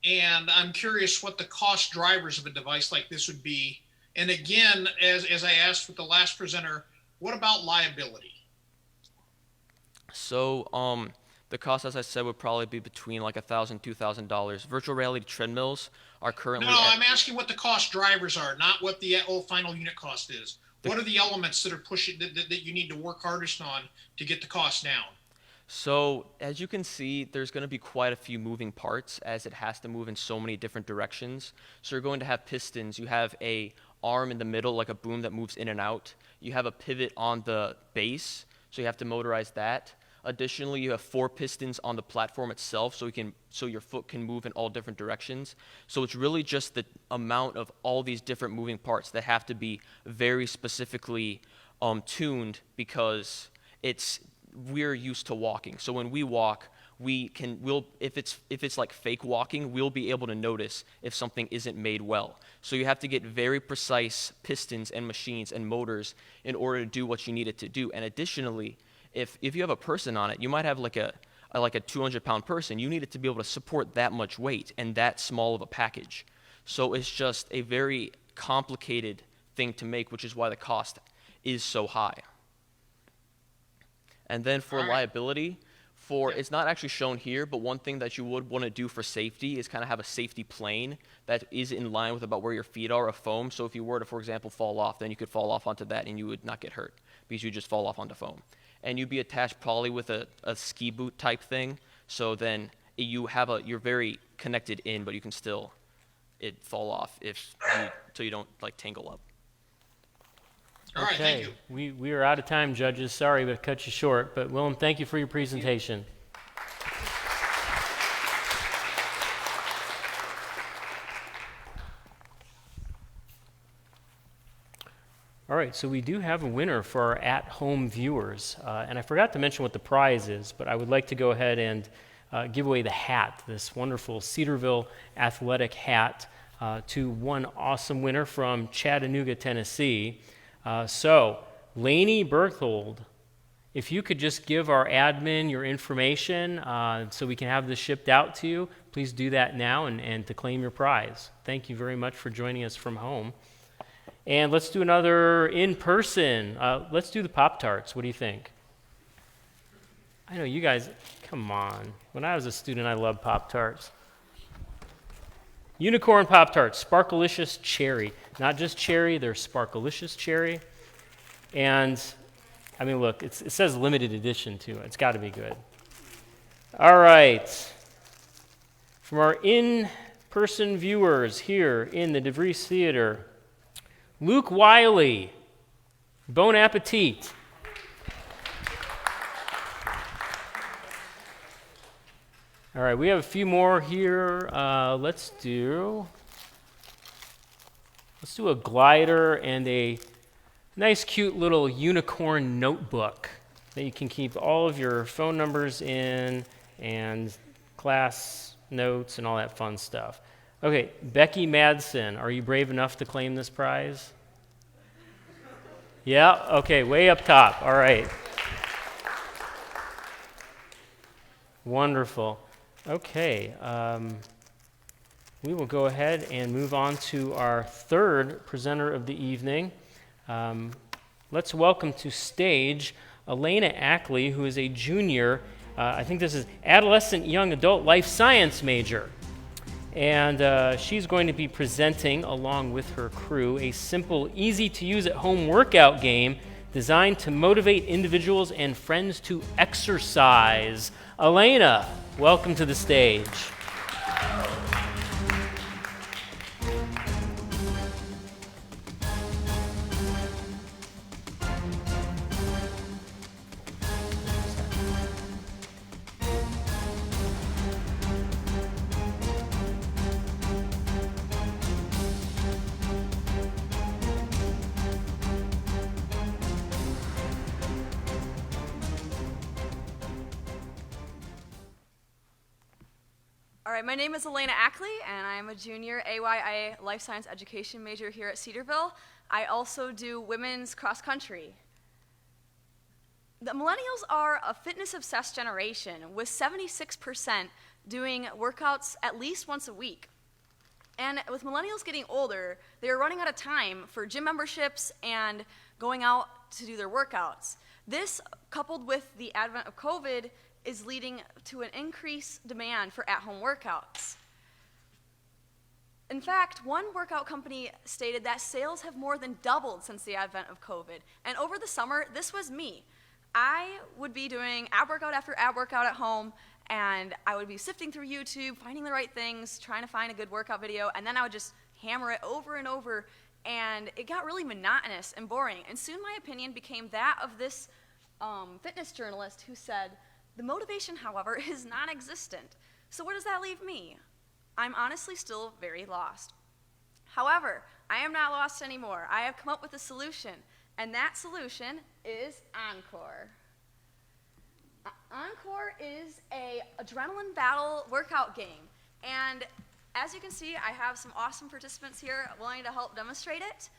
S4: and I'm curious what the cost drivers of a device like this would be. And again, as I asked with the last presenter, what about liability?
S6: So the cost, as I said, would probably be between like $1,000, $2,000. Virtual reality treadmills are currently.
S4: No, I'm asking what the cost drivers are, not what the final unit cost is. What are the elements that are pushing that you need to work hardest on to get the cost down?
S6: So as you can see, there's going to be quite a few moving parts, as it has to move in so many different directions. So you're going to have pistons. You have a arm in the middle, like a boom that moves in and out. You have a pivot on the base, so you have to motorize that. Additionally, you have 4 pistons on the platform itself, so your foot can move in all different directions. So it's really just the amount of all these different moving parts that have to be very specifically tuned, because we're used to walking. So when we walk, if it's like fake walking, we'll be able to notice if something isn't made well. So you have to get very precise pistons and machines and motors in order to do what you need it to do. And additionally, if you have a person on it, you might have like a 200-pound person. You need it to be able to support that much weight and that small of a package. So it's just a very complicated thing to make, which is why the cost is so high. And then for liability, it's not actually shown here, but one thing that you would want to do for safety is kind of have a safety plane that is in line with about where your feet are of foam. So if you were to, for example, fall off, then you could fall off onto that and you would not get hurt because you just fall off onto foam. And you'd be attached probably with a ski boot type thing. So then you're very connected in, but you can still fall off so you don't like tangle up.
S4: All right, thank you.
S1: We are out of time, judges. Sorry, but cut you short. But Willem, thank you for your presentation. All right, so we do have a winner for our at-home viewers. And I forgot to mention what the prize is, but I would like to go ahead and give away the hat, this wonderful Cedarville athletic hat, to one awesome winner from Chattanooga, Tennessee. So, Lainey Berthold, if you could just give our admin your information so we can have this shipped out to you, please do that now and to claim your prize. Thank you very much for joining us from home. And let's do another in-person. Let's do the Pop-Tarts. What do you think? I know you guys, come on. When I was a student, I loved Pop-Tarts. Unicorn Pop-Tarts, Sparkalicious Cherry. Not just cherry, they're Sparkalicious Cherry. And, I mean, look, it says limited edition, too. It's got to be good. All right. From our in-person viewers here in the DeVries Theater, Luke Wiley, Bon Appetit. All right, we have a few more here. Let's do a glider and a nice, cute little unicorn notebook that you can keep all of your phone numbers in and class notes and all that fun stuff. Okay, Becky Madsen, are you brave enough to claim this prize? Yeah, okay, way up top. All right. Wonderful. Okay, we will go ahead and move on to our third presenter of the evening. Let's welcome to stage Elena Ackley, who is a junior, I think this is adolescent young adult life science major. And she's going to be presenting, along with her crew, a simple, easy-to-use at-home workout game designed to motivate individuals and friends to exercise. Elena, welcome to the stage.
S7: All right, my name is Elena Ackley, and I'm a junior AYA Life Science Education major here at Cedarville. I also do women's cross country. The millennials are a fitness-obsessed generation, with 76% doing workouts at least once a week. And with millennials getting older, they're running out of time for gym memberships and going out to do their workouts. This, coupled with the advent of COVID, is leading to an increased demand for at-home workouts. In fact, one workout company stated that sales have more than doubled since the advent of COVID. And over the summer, this was me. I would be doing ab workout after ab workout at home, and I would be sifting through YouTube, finding the right things, trying to find a good workout video, and then I would just hammer it over and over, and it got really monotonous and boring. And soon my opinion became that of this fitness journalist who said, "The motivation, however, is non-existent." So where does that leave me? I'm honestly still very lost. However, I am not lost anymore. I have come up with a solution, and that solution is Encore. Encore is a adrenaline battle workout game. And as you can see, I have some awesome participants here willing to help demonstrate it.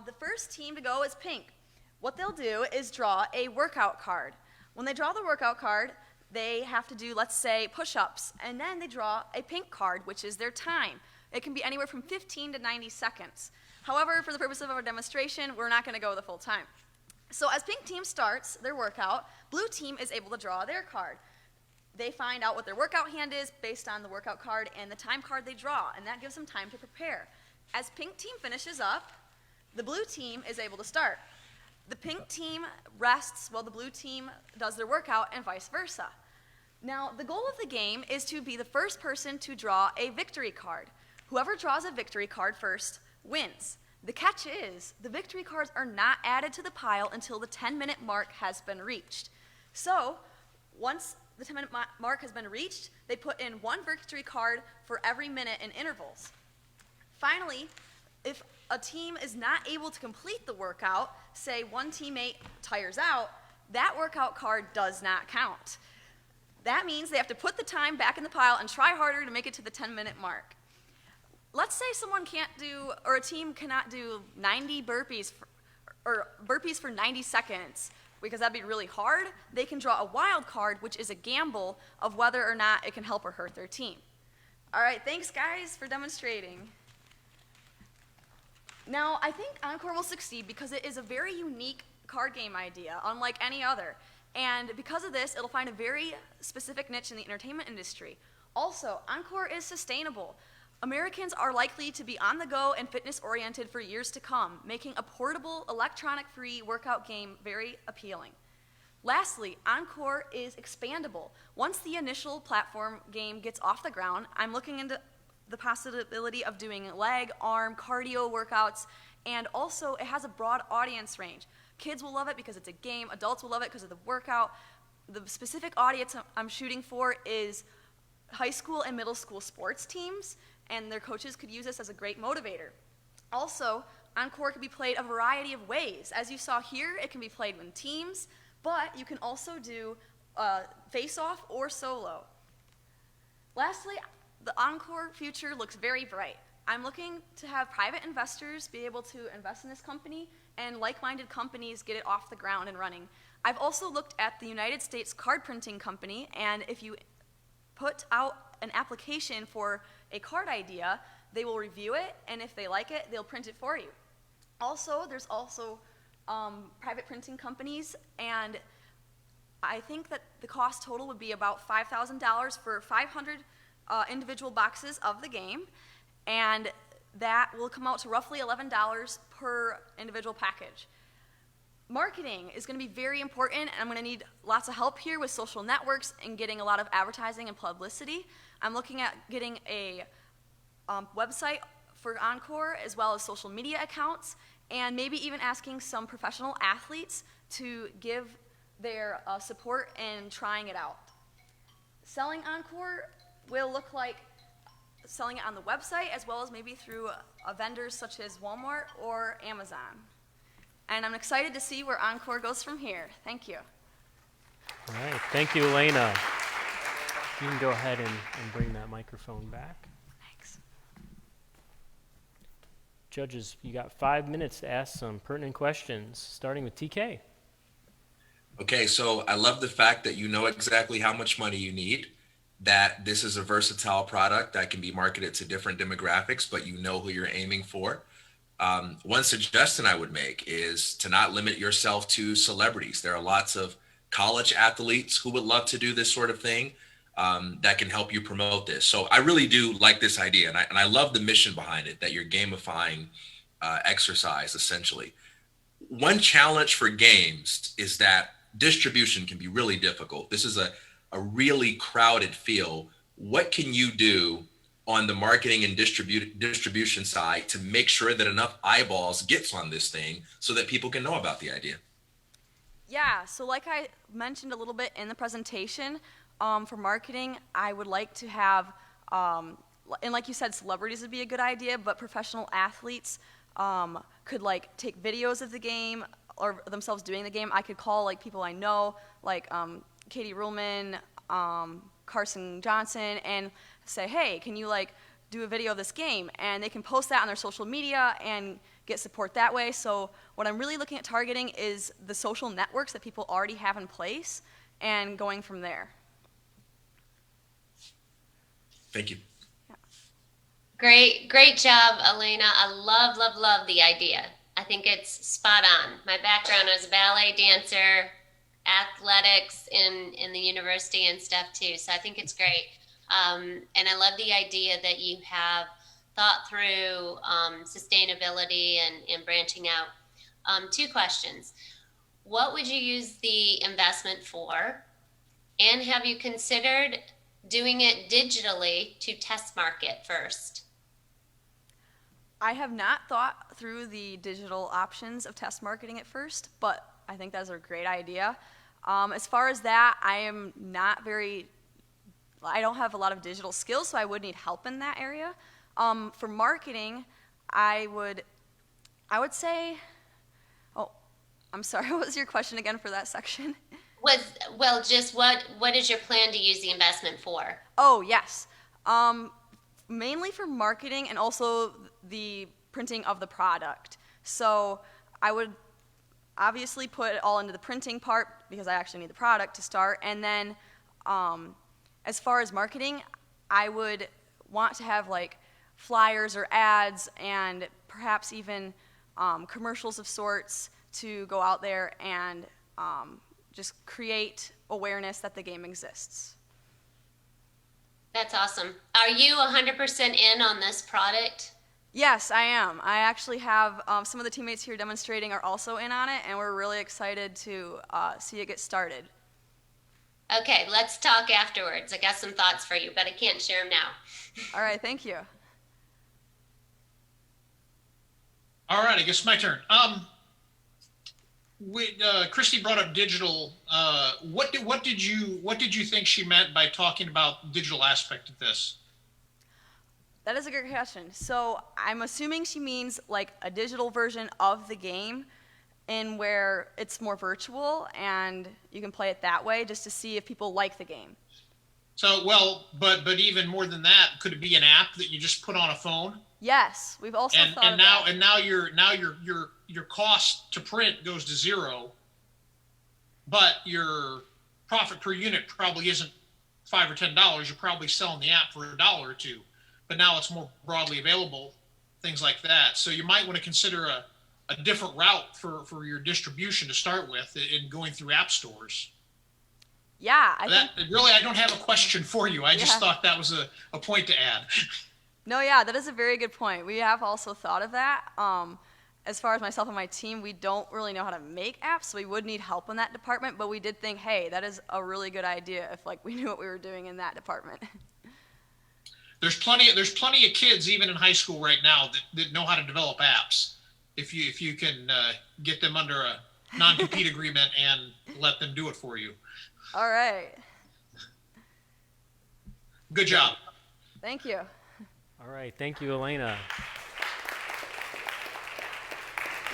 S7: The first team to go is pink. What they'll do is draw a workout card. When they draw the workout card, they have to do, let's say, push-ups, and then they draw a pink card, which is their time. It can be anywhere from 15 to 90 seconds. However, for the purpose of our demonstration, we're not going to go the full time. So as pink team starts their workout, blue team is able to draw their card. They find out what their workout hand is based on the workout card and the time card they draw, and that gives them time to prepare. As pink team finishes up, the blue team is able to start. The pink team rests while the blue team does their workout and vice versa. Now, the goal of the game is to be the first person to draw a victory card. Whoever draws a victory card first wins. The catch is, the victory cards are not added to the pile until the 10-minute mark has been reached. So, once the 10-minute mark has been reached, they put in one victory card for every minute in intervals. Finally, if a team is not able to complete the workout, say one teammate tires out, that workout card does not count. That means they have to put the time back in the pile and try harder to make it to the 10-minute mark. Let's say someone can't do, or a team cannot do 90 burpees, or burpees for 90 seconds, because that'd be really hard. They can draw a wild card, which is a gamble of whether or not it can help or hurt their team. All right, thanks guys for demonstrating. Now, I think Encore will succeed because it is a very unique card game idea, unlike any other. And because of this, it'll find a very specific niche in the entertainment industry. Also, Encore is sustainable. Americans are likely to be on the go and fitness-oriented for years to come, making a portable, electronic-free workout game very appealing. Lastly, Encore is expandable. Once the initial platform game gets off the ground, I'm looking into the possibility of doing leg, arm, cardio workouts, and also it has a broad audience range. Kids will love it because it's a game, adults will love it because of the workout. The specific audience I'm shooting for is high school and middle school sports teams, and their coaches could use this as a great motivator. Also, Encore can be played a variety of ways. As you saw here, it can be played in teams, but you can also do face-off or solo. Lastly, the Encore future looks very bright. I'm looking to have private investors be able to invest in this company and like-minded companies get it off the ground and running. I've also looked at the United States card printing company, and if you put out an application for a card idea, they will review it, and if they like it, they'll print it for you. Also, there's also private printing companies, and I think that the cost total would be about $5,000 for 500 individual boxes of the game, and that will come out to roughly $11 per individual package. Marketing is going to be very important, and I'm going to need lots of help here with social networks and getting a lot of advertising and publicity. I'm looking at getting a website for Encore as well as social media accounts, and maybe even asking some professional athletes to give their support in trying it out. Selling Encore will look like selling it on the website as well as maybe through vendors such as Walmart or Amazon. And I'm excited to see where Encore goes from here. Thank you.
S1: All right, thank you, Elena. You can go ahead and bring that microphone back.
S7: Thanks.
S1: Judges, you got 5 minutes to ask some pertinent questions, starting with TK.
S3: Okay, so I love the fact that you know exactly how much money you need, that this is a versatile product that can be marketed to different demographics, but you know who you're aiming for. One suggestion I would make is to not limit yourself to celebrities. There are lots of college athletes who would love to do this sort of thing that can help you promote this. So I really do like this idea, and I love the mission behind it, that you're gamifying exercise, essentially. One challenge for games is that distribution can be really difficult. This is a really crowded field. What can you do on the marketing and distribution side to make sure that enough eyeballs gets on this thing so that people can know about the idea?
S7: Yeah, so like I mentioned a little bit in the presentation, for marketing, I would like to have, and like you said, celebrities would be a good idea, but professional athletes could like take videos of the game or themselves doing the game. I could call like people I know, like Katie Ruhlman, Carson Johnson, and say, hey, can you like do a video of this game? And they can post that on their social media and get support that way. So what I'm really looking at targeting is the social networks that people already have in place and going from there.
S3: Thank you.
S5: Great job, Elena. I love the idea. I think it's spot on. My background as a ballet dancer, athletics in the university and stuff too. So I think it's great. And I love the idea that you have thought through sustainability and branching out. 2 questions. What would you use the investment for? And have you considered doing it digitally to test market first?
S7: I have not thought through the digital options of test marketing at first, but I think that's a great idea. As far as that, I don't have a lot of digital skills, so I would need help in that area. For marketing, I would say, oh, I'm sorry, what was your question again for that section?
S5: Just what is your plan to use the investment for?
S7: Oh, yes. Mainly for marketing and also the printing of the product. So I would obviously put it all into the printing part because I actually need the product to start. And then as far as marketing, I would want to have like flyers or ads and perhaps even commercials of sorts to go out there and just create awareness that the game exists.
S5: That's awesome. Are you 100% in on this product?
S7: Yes, I am. I actually have some of the teammates here demonstrating are also in on it, and we're really excited to see it get started.
S5: Okay, let's talk afterwards. I got some thoughts for you, but I can't share them now.
S7: All right, thank you.
S4: All right, I guess my turn. Christy brought up digital. What did you think she meant by talking about digital aspect of this?
S7: That is a good question. So I'm assuming she means like a digital version of the game in where it's more virtual and you can play it that way just to see if people like the game.
S4: So, well, but even more than that, could it be an app that you just put on a phone?
S7: Yes, we've also thought of that.
S4: And now your cost to print goes to 0, but your profit per unit probably isn't $5 or $10. You're probably selling the app for $1 or $2, but now it's more broadly available, things like that. So you might want to consider a different route for your distribution to start with in going through app stores.
S7: Yeah,
S4: I don't have a question for you. I just thought that was a point to add.
S7: No, yeah, that is a very good point. We have also thought of that. As far as myself and my team, we don't really know how to make apps, so we would need help in that department, but we did think, hey, that is a really good idea if like we knew what we were doing in that department.
S4: There's plenty of kids even in high school right now that know how to develop apps. If you can get them under a non-compete agreement and let them do it for you.
S7: All right.
S4: Good job.
S7: Thank you.
S1: All right, thank you, Elena.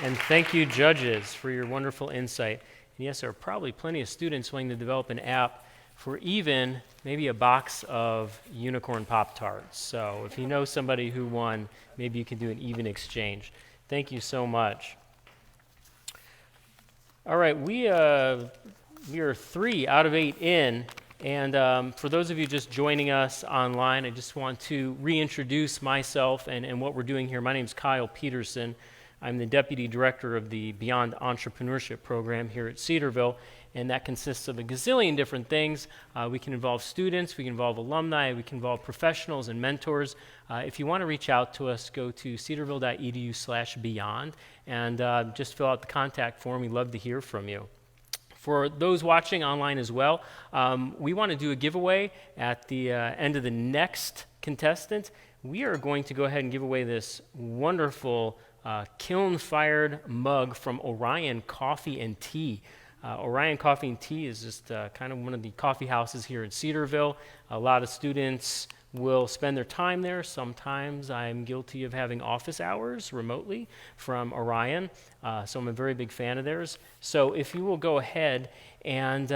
S1: And thank you, judges, for your wonderful insight. And yes, there are probably plenty of students willing to develop an app for even maybe a box of unicorn Pop-Tarts. So if you know somebody who won, maybe you can do an even exchange. Thank you so much. All right, we are 3 out of 8 in. And for those of you just joining us online, I just want to reintroduce myself and what we're doing here. My name is Kyle Peterson. I'm the Deputy Director of the Beyond Entrepreneurship Program here at Cedarville, and that consists of a gazillion different things. We can involve students, we can involve alumni, we can involve professionals and mentors. If you want to reach out to us, go to cedarville.edu/beyond and just fill out the contact form. We'd love to hear from you. For those watching online as well, we want to do a giveaway at the end of the next contestant. We are going to go ahead and give away this wonderful kiln-fired mug from Orion Coffee and Tea. Orion Coffee and Tea is just kind of one of the coffee houses here in Cedarville. A lot of students will spend their time there. Sometimes I'm guilty of having office hours remotely from Orion, so I'm a very big fan of theirs. So if you will go ahead and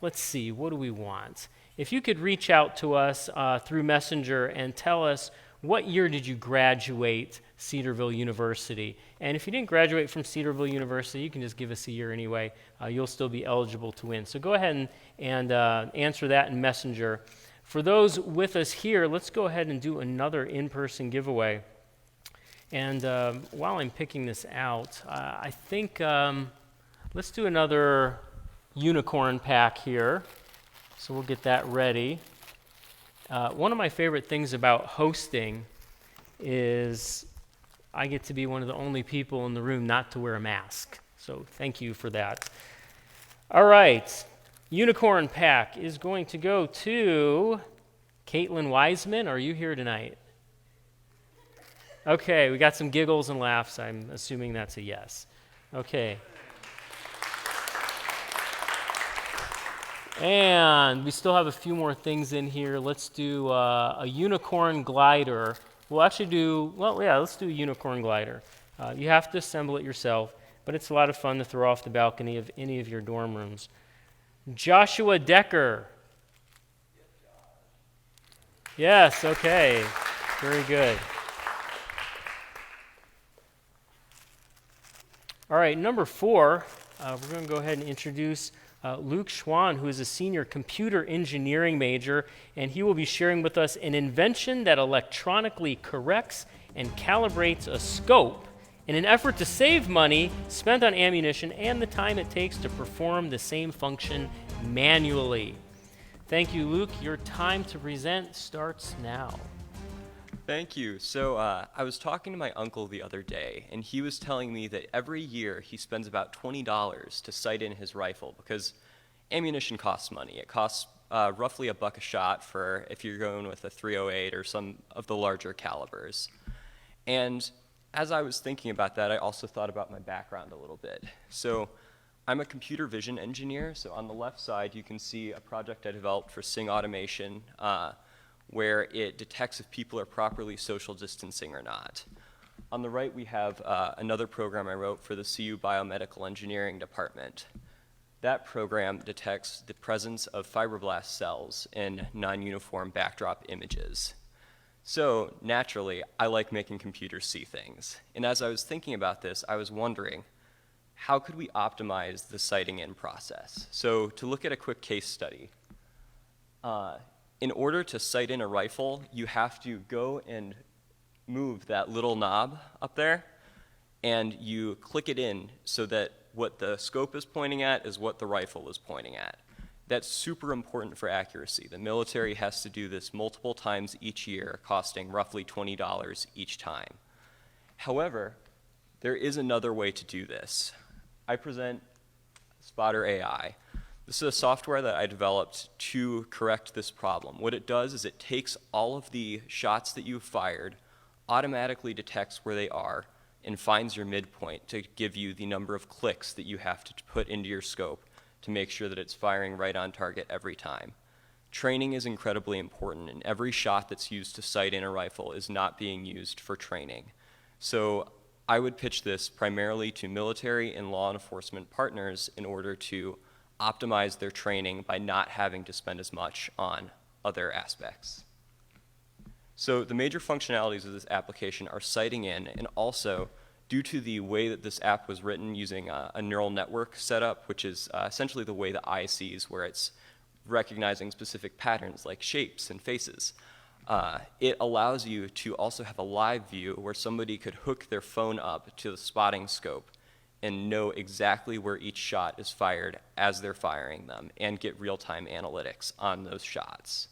S1: let's see, what do we want? If you could reach out to us through Messenger and tell us what year did you graduate Cedarville University? And if you didn't graduate from Cedarville University, you can just give us a year anyway. You'll still be eligible to win. So go ahead and answer that in Messenger. For those with us here, let's go ahead and do another in-person giveaway. And while I'm picking this out, I think let's do another unicorn pack here. So we'll get that ready. One of my favorite things about hosting is I get to be one of the only people in the room not to wear a mask. So thank you for that. All right. Unicorn pack is going to go to Caitlin Wiseman. Are you here tonight? Okay, we got some giggles and laughs. I'm assuming that's a yes. Okay. And we still have a few more things in here. Let's do a unicorn glider. We'll actually do, let's do a unicorn glider. You have to assemble it yourself, but it's a lot of fun to throw off the balcony of any of your dorm rooms. Joshua Decker. Yes, okay. Very good. All right, number 4, we're going to go ahead and introduce Luke Schwann, who is a senior computer engineering major, and he will be sharing with us an invention that electronically corrects and calibrates a scope in an effort to save money spent on ammunition and the time it takes to perform the same function manually. Thank you, Luke. Your time to present starts now.
S8: Thank you. So I was talking to my uncle the other day, and he was telling me that every year he spends about $20 to sight in his rifle because ammunition costs money. It costs roughly $1 a shot for if you're going with a .308 or some of the larger calibers. And as I was thinking about that, I also thought about my background a little bit. So I'm a computer vision engineer. So on the left side, you can see a project I developed for Sing Automation, where it detects if people are properly social distancing or not. On the right, we have another program I wrote for the CU Biomedical Engineering Department. That program detects the presence of fibroblast cells in non-uniform backdrop images. So naturally, I like making computers see things. And as I was thinking about this, I was wondering, how could we optimize the sighting in process? So to look at a quick case study, in order to sight in a rifle, you have to go and move that little knob up there, and you click it in so that what the scope is pointing at is what the rifle is pointing at. That's super important for accuracy. The military has to do this multiple times each year, costing roughly $20 each time. However, there is another way to do this. I present Spotter AI. This is a software that I developed to correct this problem. What it does is it takes all of the shots that you've fired, automatically detects where they are, and finds your midpoint to give you the number of clicks that you have to put into your scope to make sure that it's firing right on target every time. Training is incredibly important, and every shot that's used to sight in a rifle is not being used for training. So I would pitch this primarily to military and law enforcement partners in order to optimize their training by not having to spend as much on other aspects. So the major functionalities of this application are sighting in, and also due to the way that this app was written using a neural network setup, which is essentially the way the eye sees, where it's recognizing specific patterns like shapes and faces. It allows you to also have a live view where somebody could hook their phone up to the spotting scope and know exactly where each shot is fired as they're firing them and get real-time analytics on those shots.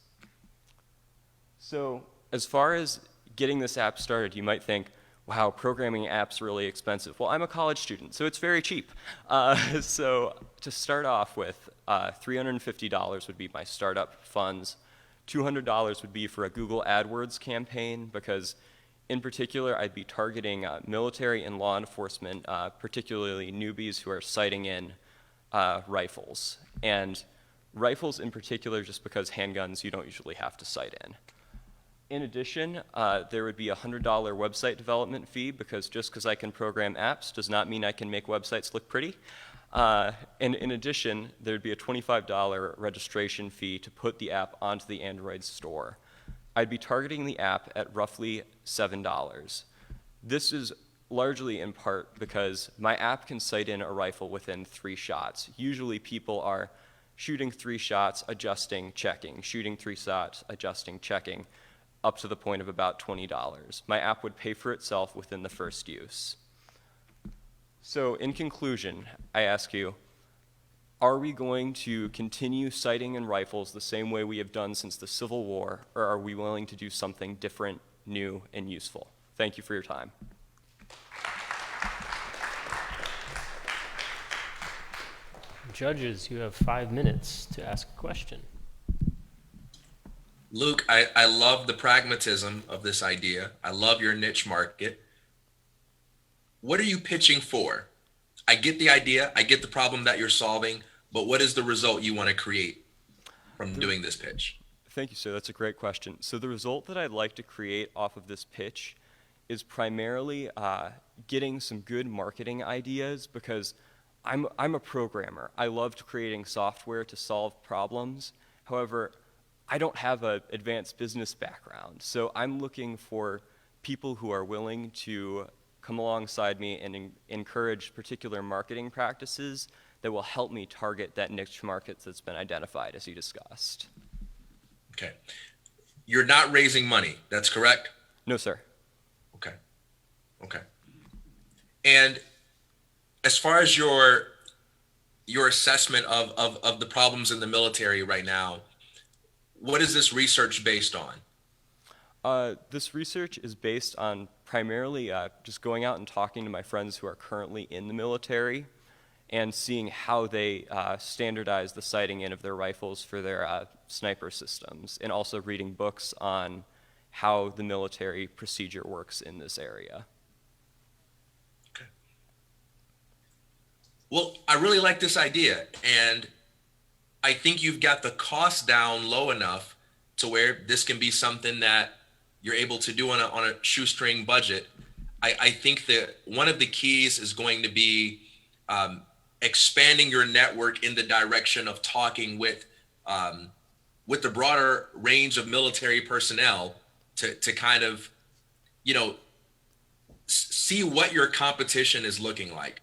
S8: So as far as getting this app started, you might think, wow, programming apps are really expensive. Well, I'm a college student, so it's very cheap. So to start off with, $350 would be my startup funds. $200 would be for a Google AdWords campaign, because in particular, I'd be targeting military and law enforcement, particularly newbies who are sighting in rifles. And rifles in particular, just because handguns you don't usually have to sight in. In addition, there would be a $100 website development fee because just because I can program apps does not mean I can make websites look pretty. And in addition, there'd be a $25 registration fee to put the app onto the Android store. I'd be targeting the app at roughly $7. This is largely in part because my app can sight in a rifle within 3 shots. Usually people are shooting 3 shots, adjusting, checking, shooting 3 shots, adjusting, checking, up to the point of about $20. My app would pay for itself within the first use. So in conclusion, I ask you, are we going to continue sighting in rifles the same way we have done since the Civil War, or are we willing to do something different, new, and useful? Thank you for your time.
S1: Judges, you have 5 minutes to ask a question.
S3: Luke, I love the pragmatism of this idea. I love your niche market. What are you pitching for? I get the idea, I get the problem that you're solving, but what is the result you want to create from doing this pitch?
S8: Thank you, sir. That's a great question. So the result that I'd like to create off of this pitch is primarily getting some good marketing ideas because I'm a programmer. I loved creating software to solve problems. However, I don't have an advanced business background, so I'm looking for people who are willing to come alongside me and encourage particular marketing practices that will help me target that niche market that's been identified, as you discussed.
S3: Okay. You're not raising money, that's correct?
S8: No, sir.
S3: Okay. Okay. And as far as your assessment of the problems in the military right now, what is this research based on?
S8: This research is based on primarily just going out and talking to my friends who are currently in the military and seeing how they standardize the sighting in of their rifles for their sniper systems, and also reading books on how the military procedure works in this area.
S3: Okay. Well, I really like this idea, and I think you've got the cost down low enough to where this can be something that you're able to do on a shoestring budget. I think that one of the keys is going to be expanding your network in the direction of talking with the broader range of military personnel to kind of, see what your competition is looking like.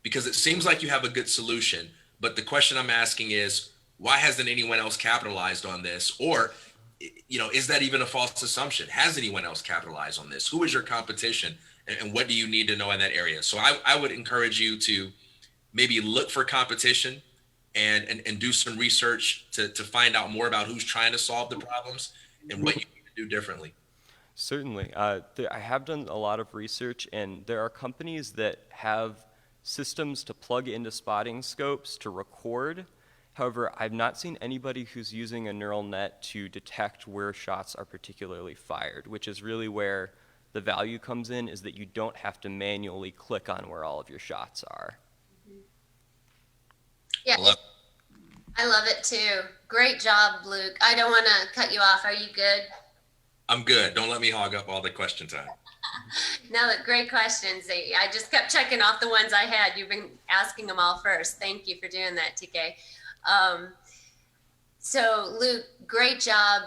S3: Because it seems like you have a good solution, but the question I'm asking is, why hasn't anyone else capitalized on this? Or, is that even a false assumption? Has anyone else capitalized on this? Who is your competition? And what do you need to know in that area? So I would encourage you to maybe look for competition and do some research to find out more about who's trying to solve the problems and what you need to do differently.
S8: Certainly. I have done a lot of research, and there are companies that have systems to plug into spotting scopes to record. However, I've not seen anybody who's using a neural net to detect where shots are particularly fired, which is really where the value comes in, is that you don't have to manually click on where all of your shots are.
S5: Yeah, I love it too. Great job, Luke. I don't want to cut you off. Are you good?
S3: I'm good. Don't let me hog up all the question time.
S5: No, great questions. I just kept checking off the ones I had. You've been asking them all first. Thank you for doing that, TK. So Luke, great job.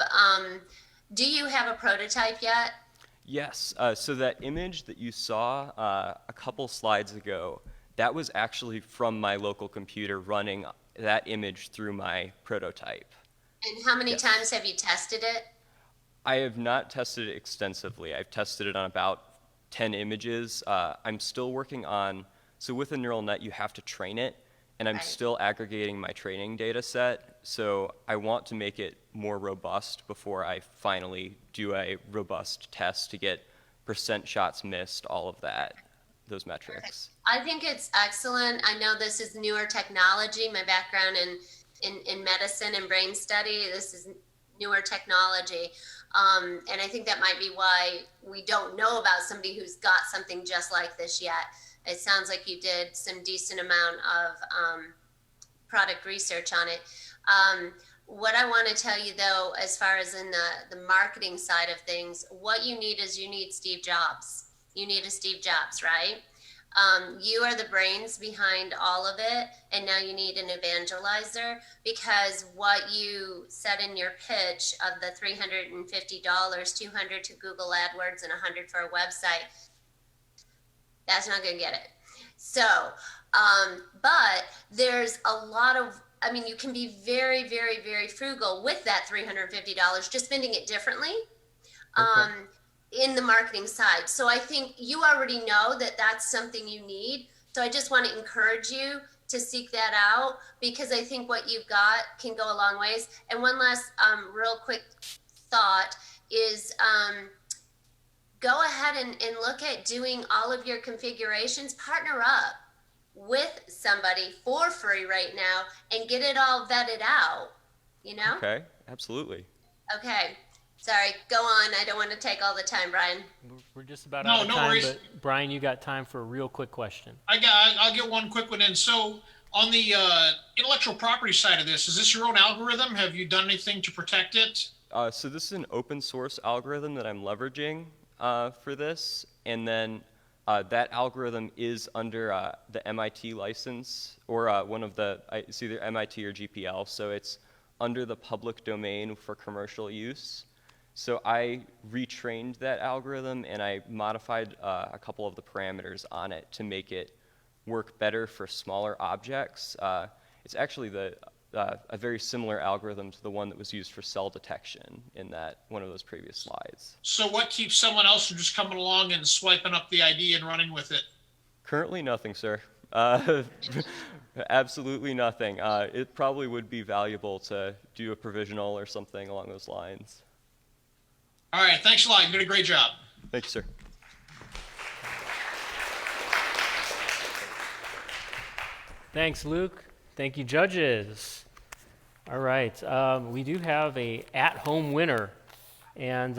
S5: Do you have a prototype yet?
S8: Yes. So that image that you saw a couple slides ago, that was actually from my local computer running that image through my prototype.
S5: And how many times have you tested it?
S8: I have not tested it extensively. I've tested it on about 10 images. I'm still working on, so with a neural net, you have to train it, and I'm still aggregating my training data set. So I want to make it more robust before I finally do a robust test to get percent shots missed, all of that, those metrics.
S5: I think it's excellent. I know this is newer technology. My background in medicine and brain study, this is newer technology. And I think that might be why we don't know about somebody who's got something just like this yet. It sounds like you did some decent amount of product research on it. What I want to tell you though, as far as in the marketing side of things, what you need is you need Steve Jobs. You need a Steve Jobs, right? You are the brains behind all of it, and now you need an evangelizer, because what you said in your pitch of the $350, $200 to Google AdWords and $100 for a website, that's not going to get it. So, but there's a lot of, I mean, you can be very, very, very frugal with that $350, just spending it differently.
S2: Okay.
S5: In the marketing side. So I think you already know that that's something you need. So I just want to encourage you to seek that out, because I think what you've got can go a long ways. And one last real quick thought is go ahead and look at doing all of your configurations. Partner up with somebody for free right now and get it all vetted out, you know?
S8: Okay, absolutely.
S5: Okay. Sorry, go on. I don't want to take all the time, Brian.
S1: We're just about
S4: No,
S1: out of
S4: no
S1: time,
S4: worries.
S1: but Brian, you got time for a real quick question.
S4: I'll get one quick one in. So on the intellectual property side of this, is this your own algorithm? Have you done anything to protect it?
S8: So this is an open source algorithm that I'm leveraging for this, and then that algorithm is under the MIT license, or one of the, it's either MIT or GPL, so it's under the public domain for commercial use. So I retrained that algorithm, and I modified a couple of the parameters on it to make it work better for smaller objects. It's actually a very similar algorithm to the one that was used for cell detection in that one of those previous slides.
S4: So what keeps someone else from just coming along and swiping up the ID and running with it?
S8: Currently nothing, sir. Absolutely nothing. It probably would be valuable to do a provisional or something along those lines.
S4: All right, thanks a lot. You did a great job.
S8: Thank you, sir.
S1: Thanks, Luke. Thank you, judges. All right, we do have a at-home winner, and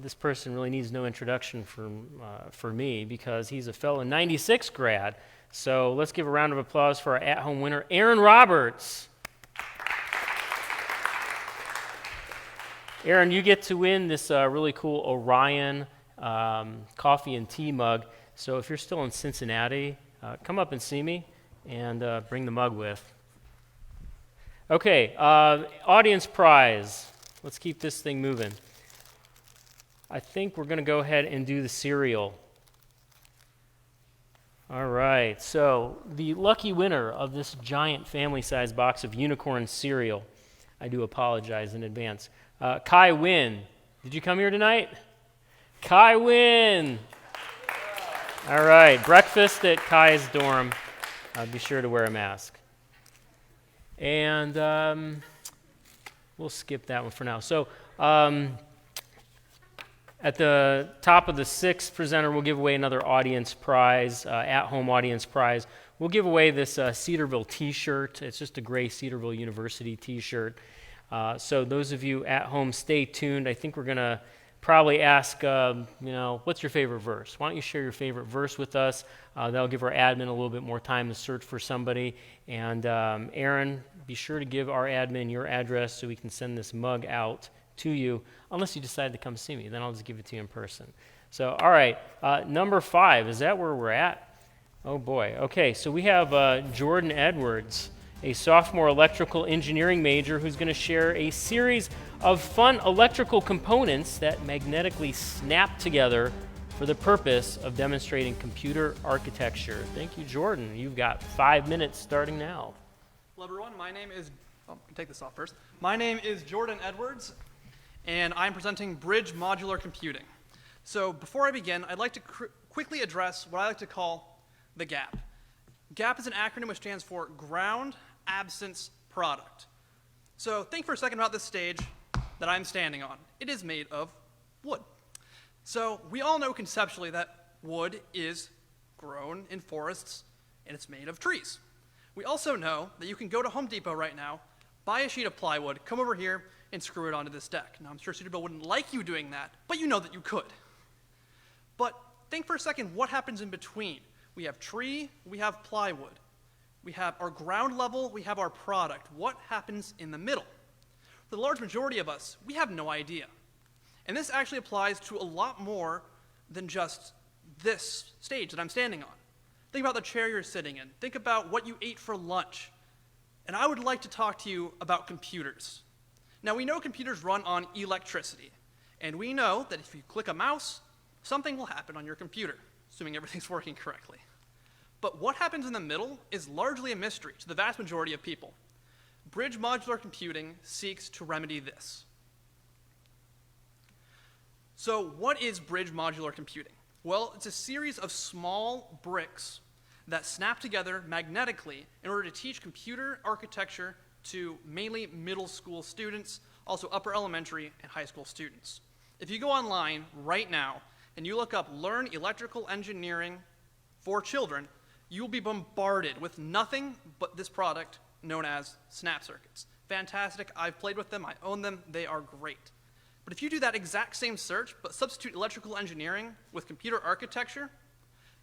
S1: this person really needs no introduction for me, because he's a fellow 96 grad. So let's give a round of applause for our at-home winner, Aaron Roberts. Aaron, you get to win this really cool Orion coffee and tea mug. So if you're still in Cincinnati, come up and see me and bring the mug with. Okay, audience prize. Let's keep this thing moving. I think we're going to go ahead and do the cereal. All right, so the lucky winner of this giant family-sized box of unicorn cereal, I do apologize in advance, Kai Wynn. Did you come here tonight? Kai Wynn. All right, breakfast at Kai's dorm. Be sure to wear a mask. And we'll skip that one for now. So at the top of the sixth presenter, we'll give away another audience prize, at-home audience prize. We'll give away this Cedarville t-shirt. It's just a gray Cedarville University t-shirt. So those of you at home, stay tuned. I think we're going to probably ask, what's your favorite verse? Why don't you share your favorite verse with us? That'll give our admin a little bit more time to search for somebody. And Aaron, be sure to give our admin your address so we can send this mug out to you, unless you decide to come see me. Then I'll just give it to you in person. So, all right, number 5, is that where we're at? Oh, boy. Okay, so we have Jordan Edwards, a sophomore electrical engineering major who's going to share a series of fun electrical components that magnetically snap together for the purpose of demonstrating computer architecture. Thank you, Jordan. You've got 5 minutes starting now.
S9: Hello, everyone. My name is, take this off first. My name is Jordan Edwards, and I'm presenting Bridge Modular Computing. So before I begin, I'd like to quickly address what I like to call the GAP. GAP is an acronym which stands for Ground Absence Product. So think for a second about this stage that I'm standing on. It is made of wood. So we all know conceptually that wood is grown in forests and it's made of trees. We also know that you can go to Home Depot right now, buy a sheet of plywood, come over here, and screw it onto this deck. Now, I'm sure Cedarville wouldn't like you doing that, but you know that you could. But think for a second what happens in between. We have tree, we have plywood. We have our ground level, we have our product. What happens in the middle? the large majority of us, we have no idea. And this actually applies to a lot more than just this stage that I'm standing on. Think about the chair you're sitting in. Think about what you ate for lunch. And I would like to talk to you about computers. Now, we know computers run on electricity. And we know that if you click a mouse, something will happen on your computer, assuming everything's working correctly. But what happens in the middle is largely a mystery to the vast majority of people. Bridge modular computing seeks to remedy this. So what is bridge modular computing? Well, it's a series of small bricks that snap together magnetically in order to teach computer architecture to mainly middle school students, also upper elementary and high school students. If you go online right now and you look up Learn Electrical Engineering for Children, you will be bombarded with nothing but this product known as snap circuits. Fantastic, I've played with them, I own them, they are great. But if you do that exact same search, but substitute electrical engineering with computer architecture,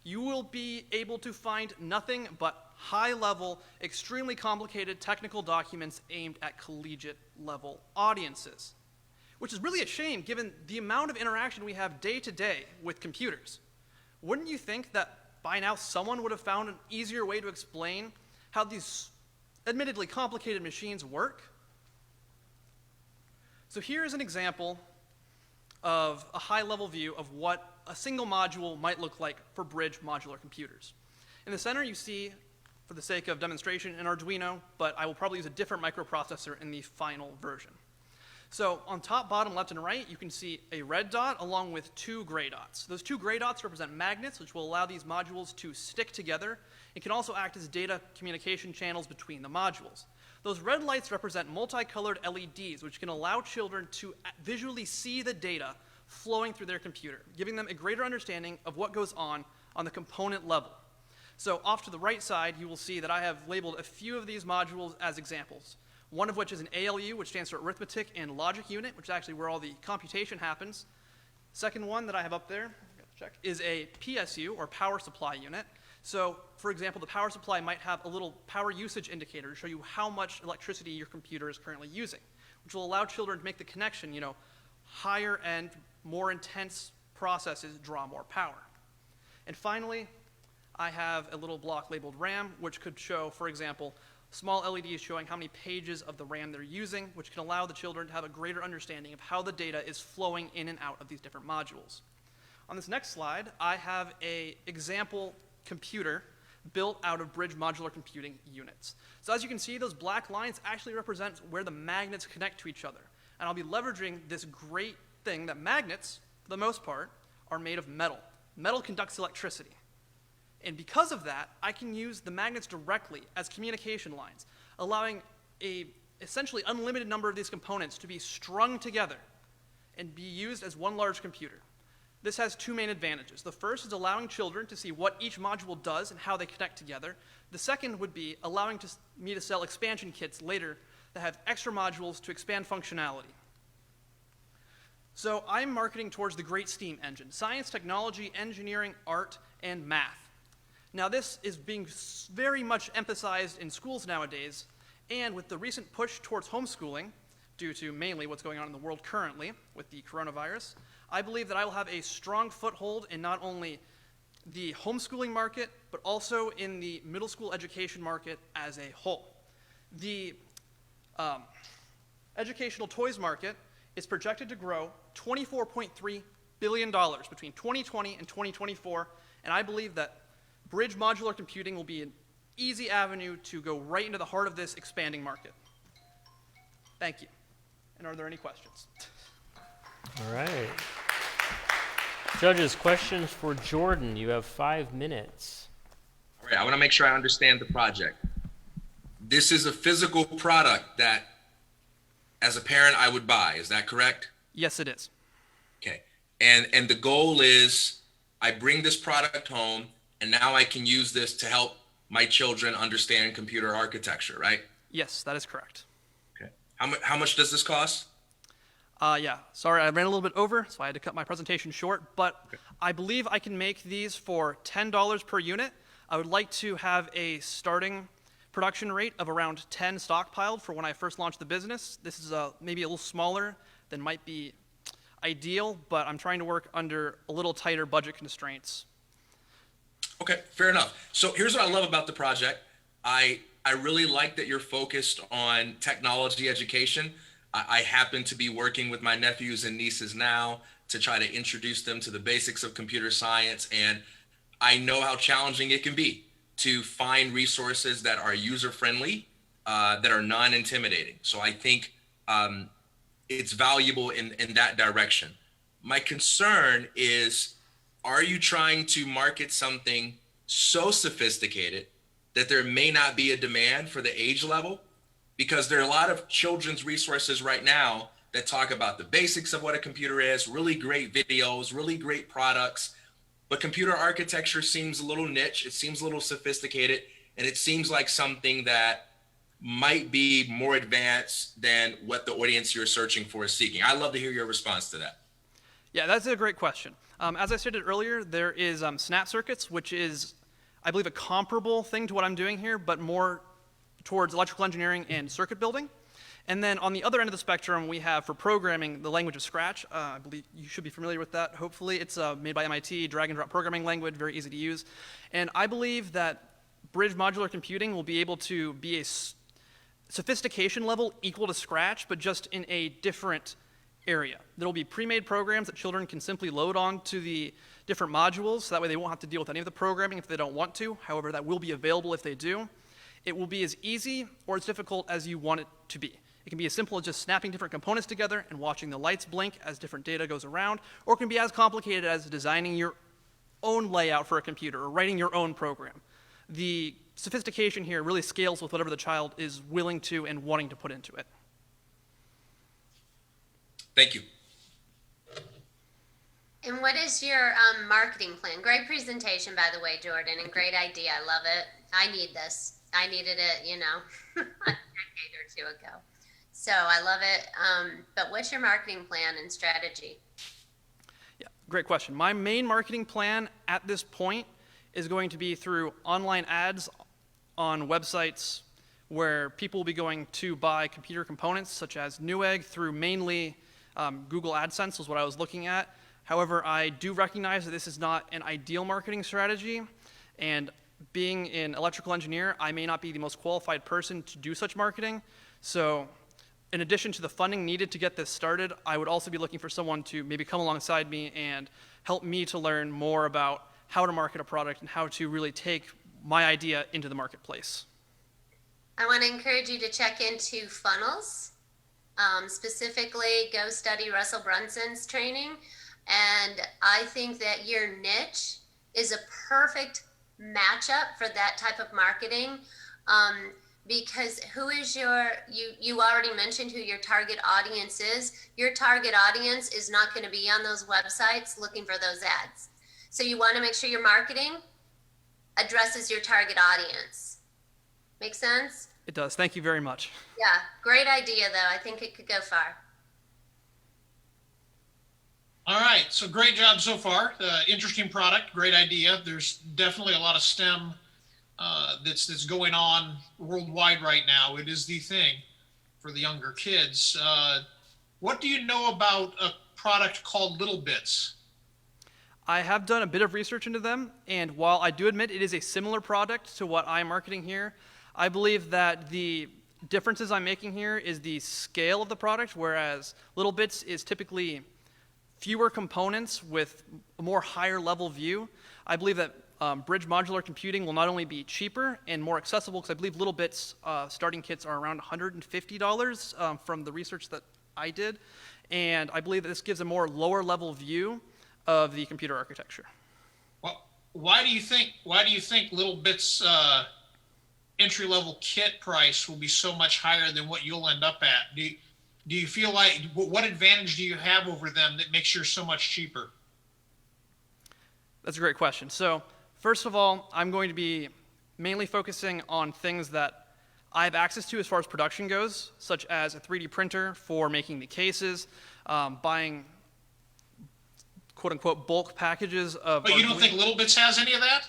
S9: you will be able to find nothing but high-level, extremely complicated technical documents aimed at collegiate-level audiences, which is really a shame given the amount of interaction we have day to day with computers. Wouldn't you think that by now someone would have found an easier way to explain how these admittedly complicated machines work? So here's an example of a high-level view of what a single module might look like for bridge modular computers. In the center you see, for the sake of demonstration, an Arduino, but I will probably use a different microprocessor in the final version. So on top, bottom, left, and right, you can see a red dot along with two gray dots. Those two gray dots represent magnets, which will allow these modules to stick together. It can also act as data communication channels between the modules. Those red lights represent multicolored LEDs, which can allow children to visually see the data flowing through their computer, giving them a greater understanding of what goes on the component level. So off to the right side, you will see that I have labeled a few of these modules as examples. One of which is an ALU, which stands for Arithmetic and Logic Unit, which is actually where all the computation happens. Second one that I have up there is a PSU, or Power Supply Unit. So, for example, the power supply might have a little power usage indicator to show you how much electricity your computer is currently using, which will allow children to make the connection, higher end, more intense processes draw more power. And finally, I have a little block labeled RAM, which could show, for example, small LEDs showing how many pages of the RAM they're using, which can allow the children to have a greater understanding of how the data is flowing in and out of these different modules. On this next slide, I have an example computer built out of bridge modular computing units. So as you can see, those black lines actually represent where the magnets connect to each other. And I'll be leveraging this great thing that magnets, for the most part, are made of metal. Metal conducts electricity. And because of that, I can use the magnets directly as communication lines, allowing a essentially unlimited number of these components to be strung together and be used as one large computer. This has two main advantages. The first is allowing children to see what each module does and how they connect together. The second would be allowing me to sell expansion kits later that have extra modules to expand functionality. So I'm marketing towards the great STEAM engine: science, technology, engineering, art, and math. Now this is being very much emphasized in schools nowadays, and with the recent push towards homeschooling, due to mainly what's going on in the world currently with the coronavirus, I believe that I will have a strong foothold in not only the homeschooling market, but also in the middle school education market as a whole. The educational toys market is projected to grow $24.3 billion between 2020 and 2024, and I believe that bridge modular computing will be an easy avenue to go right into the heart of this expanding market. Thank you. And are there any questions?
S1: All right. Judges, questions for Jordan. You have 5 minutes.
S3: All right, I want to make sure I understand the project. This is a physical product that, as a parent, I would buy. Is that correct?
S9: Yes, it is.
S3: Okay. And the goal is I bring this product home, and now I can use this to help my children understand computer architecture, right?
S9: Yes, that is correct.
S3: Okay. How much does this cost?
S9: Yeah, sorry, I ran a little bit over, so I had to cut my presentation short, but
S3: Okay.
S9: I believe I can make these for $10 per unit. I would like to have a starting production rate of around 10 stockpiled for when I first launched the business. This is maybe a little smaller than might be ideal, but I'm trying to work under a little tighter budget constraints.
S3: Okay, fair enough. So here's what I love about the project. I really like that you're focused on technology education. I happen to be working with my nephews and nieces now to try to introduce them to the basics of computer science, and I know how challenging it can be to find resources that are user-friendly, that are non-intimidating. So I think it's valuable in that direction. My concern is, are you trying to market something so sophisticated that there may not be a demand for the age level? Because there are a lot of children's resources right now that talk about the basics of what a computer is, really great videos, really great products, but computer architecture seems a little niche, it seems a little sophisticated, and it seems like something that might be more advanced than what the audience you're searching for is seeking. I'd love to hear your response to that.
S9: Yeah, that's a great question. As I stated earlier, there is Snap Circuits, which is, I believe, a comparable thing to what I'm doing here, but more towards electrical engineering and circuit building. And then on the other end of the spectrum, we have for programming the language of Scratch. I believe you should be familiar with that, hopefully. It's made by MIT, drag and drop programming language, very easy to use. And I believe that Bridge Modular Computing will be able to be a sophistication level equal to Scratch, but just in a different area. There will be pre-made programs that children can simply load onto the different modules, so that way they won't have to deal with any of the programming if they don't want to. However, that will be available if they do. It will be as easy or as difficult as you want it to be. It can be as simple as just snapping different components together and watching the lights blink as different data goes around, or it can be as complicated as designing your own layout for a computer or writing your own program. The sophistication here really scales with whatever the child is willing to and wanting to put into it.
S3: Thank you.
S5: And what is your marketing plan? Great presentation, by the way, Jordan, and great idea. I love it. I need this. I needed it, a decade or two ago. So I love it. But what's your marketing plan and strategy?
S9: Yeah, great question. My main marketing plan at this point is going to be through online ads on websites where people will be going to buy computer components such as Newegg through mainly Google AdSense is what I was looking at. However, I do recognize that this is not an ideal marketing strategy, and being an electrical engineer, I may not be the most qualified person to do such marketing. So in addition to the funding needed to get this started, I would also be looking for someone to maybe come alongside me and help me to learn more about how to market a product and how to really take my idea into the marketplace.
S5: I want to encourage you to check into funnels. Specifically, go study Russell Brunson's training. And I think that your niche is a perfect matchup for that type of marketing. Because who is you already mentioned who your target audience is. Your target audience is not going to be on those websites looking for those ads. So you want to make sure your marketing addresses your target audience. Make sense?
S9: It does. Thank you very much.
S5: Yeah, great idea though. I think it could go far.
S4: All right, so great job so far. Interesting product, great idea. There's definitely a lot of STEM that's going on worldwide right now. It is the thing for the younger kids. What do you know about a product called Little Bits?
S9: I have done a bit of research into them, and while I do admit it is a similar product to what I'm marketing here, I believe that the differences I'm making here is the scale of the product, whereas Little Bits is typically fewer components with a more higher level view. I believe that Bridge Modular Computing will not only be cheaper and more accessible, because I believe Little Bits starting kits are around $150 from the research that I did, and I believe that this gives a more lower level view of the computer architecture.
S4: Well, why do you think Little Bits entry level kit price will be so much higher than what you'll end up at? Do you feel like, what advantage do you have over them that makes yours so much cheaper?
S9: That's a great question. So first of all, I'm going to be mainly focusing on things that I have access to as far as production goes, such as a 3D printer for making the cases, buying quote-unquote bulk packages of...
S4: But you don't think Little Bits has any of that?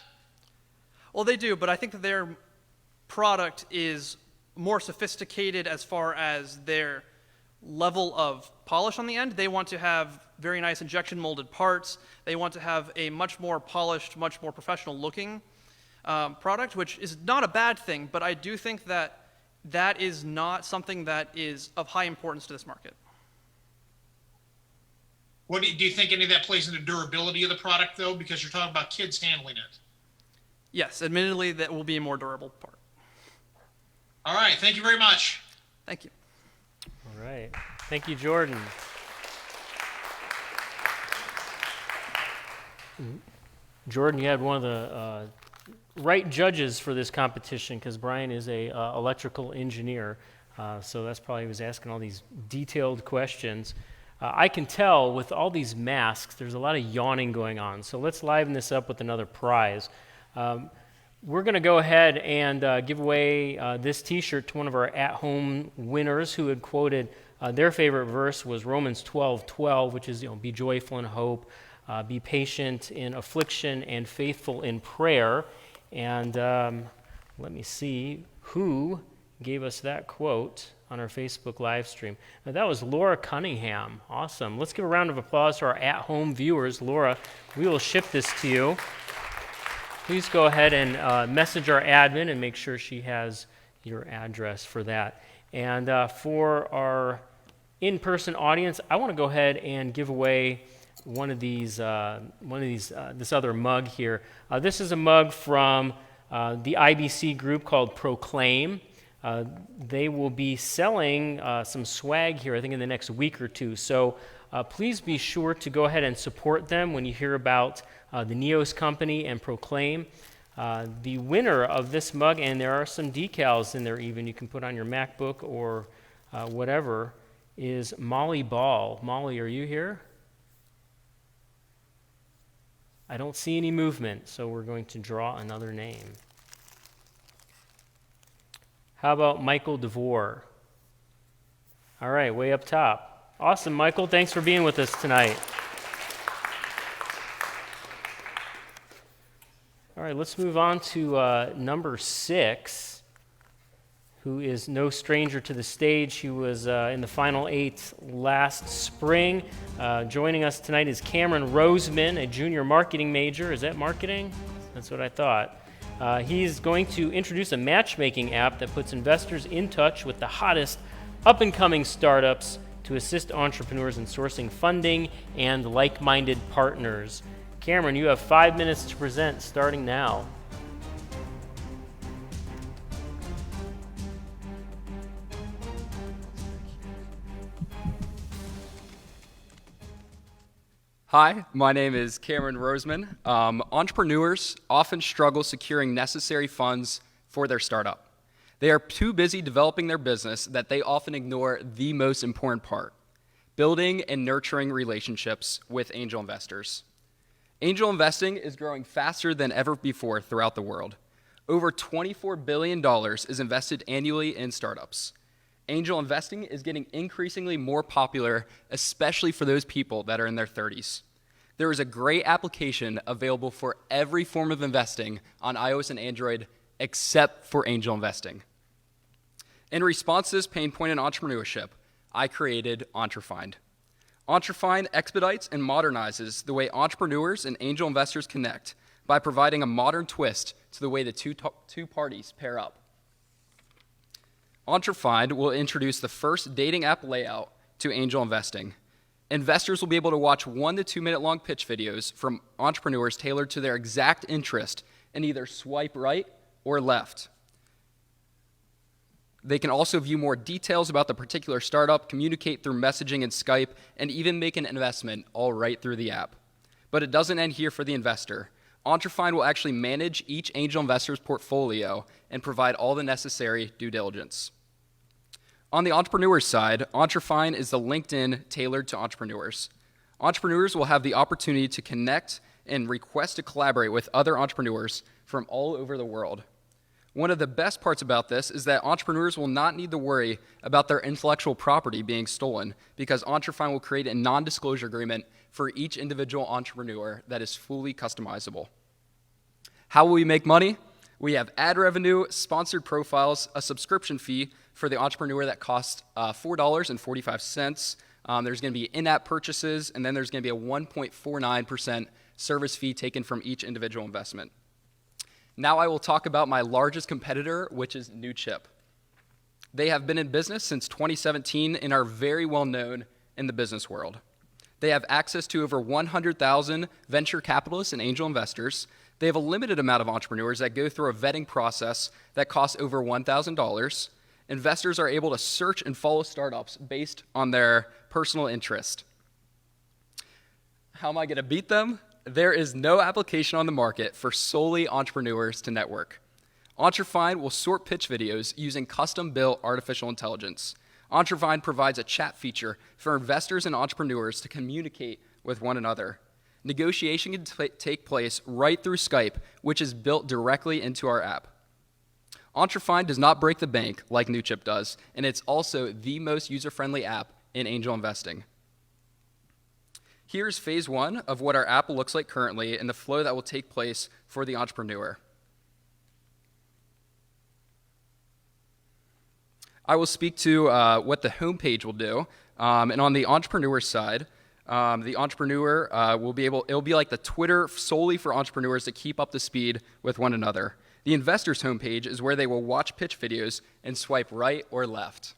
S9: Well, they do, but I think that they're product is more sophisticated as far as their level of polish on the end. They want to have very nice injection molded parts. They want to have a much more polished, much more professional looking product, which is not a bad thing, but I do think that that is not something that is of high importance to this market.
S4: What do you think any of that plays into durability of the product, though? Because you're talking about kids handling it.
S9: Yes, admittedly, that will be a more durable part.
S4: All right. Thank you very much.
S9: Thank you.
S1: All right. Thank you, Jordan. Jordan, you had one of the right judges for this competition because Brian is a electrical engineer, so that's probably he was asking all these detailed questions. I can tell with all these masks, there's a lot of yawning going on, so let's liven this up with another prize. We're going to go ahead and give away this t-shirt to one of our at-home winners who had quoted their favorite verse was Romans 12:12, which is, be joyful in hope, be patient in affliction, and faithful in prayer. And let me see who gave us that quote on our Facebook live stream. Now, that was Laura Cunningham. Awesome. Let's give a round of applause to our at-home viewers. Laura, we will ship this to you. Please go ahead and message our admin and make sure she has your address for that. And for our in-person audience, I want to go ahead and give away this other mug here. This is a mug from the IBC group called Proclaim. They will be selling some swag here, I think, in the next week or two. So please be sure to go ahead and support them when you hear about the Neos Company and Proclaim. The winner of this mug, and there are some decals in there even you can put on your MacBook or whatever, is Molly Ball. Molly, are you here? I don't see any movement, so we're going to draw another name. How about Michael DeVore? All right, way up top. Awesome, Michael. Thanks for being with us tonight. All right, let's move on to number 6, who is no stranger to the stage. He was in the Final 8 last spring. Joining us tonight is Cameron Roseman, a junior marketing major. Is that marketing? That's what I thought. He's going to introduce a matchmaking app that puts investors in touch with the hottest up-and-coming startups to assist entrepreneurs in sourcing funding and like-minded partners. Cameron, you have 5 minutes to present starting now.
S10: Hi, my name is Cameron Roseman. Entrepreneurs often struggle securing necessary funds for their startup. They are too busy developing their business that they often ignore the most important part: building and nurturing relationships with angel investors. Angel investing is growing faster than ever before throughout the world. Over $24 billion is invested annually in startups. Angel investing is getting increasingly more popular, especially for those people that are in their 30s. There is a great application available for every form of investing on iOS and Android except for angel investing. In response to this pain point in entrepreneurship, I created EntreFind. EntreFind expedites and modernizes the way entrepreneurs and angel investors connect by providing a modern twist to the way the two parties pair up. EntreFind will introduce the first dating app layout to angel investing. Investors will be able to watch 1 to 2 minute long pitch videos from entrepreneurs tailored to their exact interest and either swipe right or left. They can also view more details about the particular startup, communicate through messaging and Skype, and even make an investment all right through the app. But it doesn't end here for the investor. EntreFind will actually manage each angel investor's portfolio and provide all the necessary due diligence. On the entrepreneur side, EntreFind is the LinkedIn tailored to entrepreneurs. Entrepreneurs will have the opportunity to connect and request to collaborate with other entrepreneurs from all over the world. One of the best parts about this is that entrepreneurs will not need to worry about their intellectual property being stolen because EntreFind will create a non-disclosure agreement for each individual entrepreneur that is fully customizable. How will we make money? We have ad revenue, sponsored profiles, a subscription fee for the entrepreneur that costs $4.45. There's going to be in-app purchases, and then there's going to be a 1.49% service fee taken from each individual investment. Now I will talk about my largest competitor, which is NewChip. They have been in business since 2017 and are very well known in the business world. They have access to over 100,000 venture capitalists and angel investors. They have a limited amount of entrepreneurs that go through a vetting process that costs over $1,000. Investors are able to search and follow startups based on their personal interest. How am I going to beat them? There is no application on the market for solely entrepreneurs to network. Entrefind will sort pitch videos using custom-built artificial intelligence. Entrefind provides a chat feature for investors and entrepreneurs to communicate with one another. Negotiation can take place right through Skype, which is built directly into our app. Entrefind does not break the bank like NewChip does, and it's also the most user-friendly app in angel investing. Here's phase one of what our app looks like currently and the flow that will take place for the entrepreneur. I will speak to what the homepage will do, and on the entrepreneur side, the entrepreneur it'll be like the Twitter solely for entrepreneurs to keep up to speed with one another. The investor's homepage is where they will watch pitch videos and swipe right or left.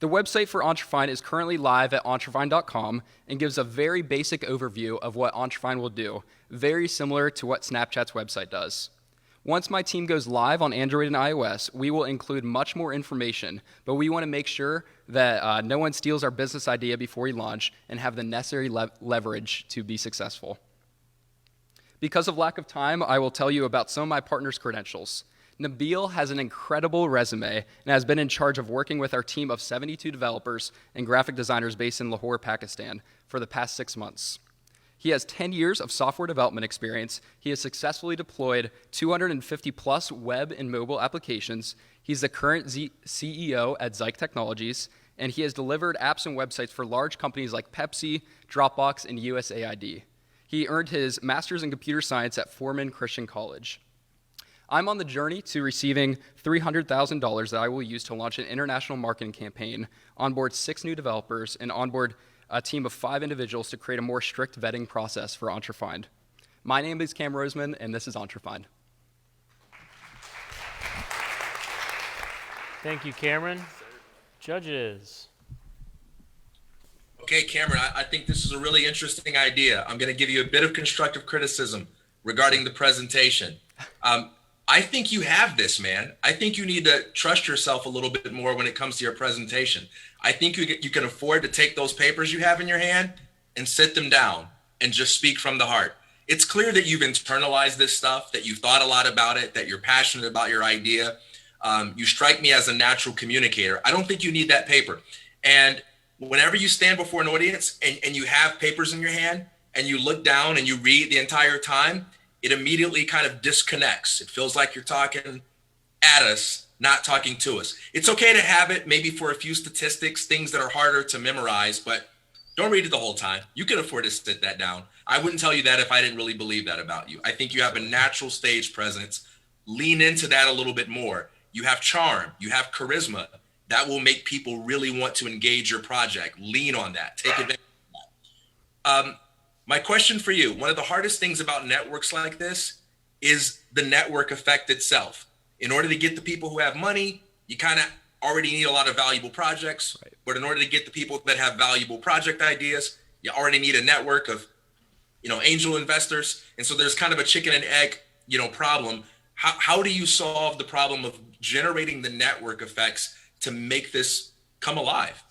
S10: The website for Entrefind is currently live at entrefind.com and gives a very basic overview of what Entrefind will do, very similar to what Snapchat's website does. Once my team goes live on Android and iOS, we will include much more information, but we want to make sure that no one steals our business idea before we launch and have the necessary leverage to be successful. Because of lack of time, I will tell you about some of my partners' credentials. Nabil has an incredible resume and has been in charge of working with our team of 72 developers and graphic designers based in Lahore, Pakistan for the past 6 months. He has 10 years of software development experience. He has successfully deployed 250 plus web and mobile applications. He's the current CEO at Zyke Technologies, and he has delivered apps and websites for large companies like Pepsi, Dropbox, and USAID. He earned his master's in computer science at Foreman Christian College. I'm on the journey to receiving $300,000 that I will use to launch an international marketing campaign, onboard 6 new developers, and onboard a team of 5 individuals to create a more strict vetting process for Entrefind. My name is Cam Roseman, and this is Entrefind.
S1: Thank you, Cameron. Judges.
S3: Okay, Cameron, I think this is a really interesting idea. I'm going to give you a bit of constructive criticism regarding the presentation. I think you have this, man. I think you need to trust yourself a little bit more when it comes to your presentation. I think you can afford to take those papers you have in your hand and sit them down and just speak from the heart. It's clear that you've internalized this stuff, that you've thought a lot about it, that you're passionate about your idea. You strike me as a natural communicator. I don't think you need that paper. And whenever you stand before an audience and you have papers in your hand and you look down and you read the entire time, it immediately kind of disconnects. It feels like you're talking at us, not talking to us. It's okay to have it maybe for a few statistics, things that are harder to memorize, but don't read it the whole time. You can afford to sit that down. I wouldn't tell you that if I didn't really believe that about you. I think you have a natural stage presence. Lean into that a little bit more. You have charm, you have charisma. That will make people really want to engage your project. Lean on that, take advantage of that. My question for you, one of the hardest things about networks like this is the network effect itself. In order to get the people who have money, you kind of already need a lot of valuable projects. Right. But in order to get the people that have valuable project ideas, you already need a network of, angel investors. And so there's kind of a chicken and egg, problem. How do you solve the problem of generating the network effects to make this come alive?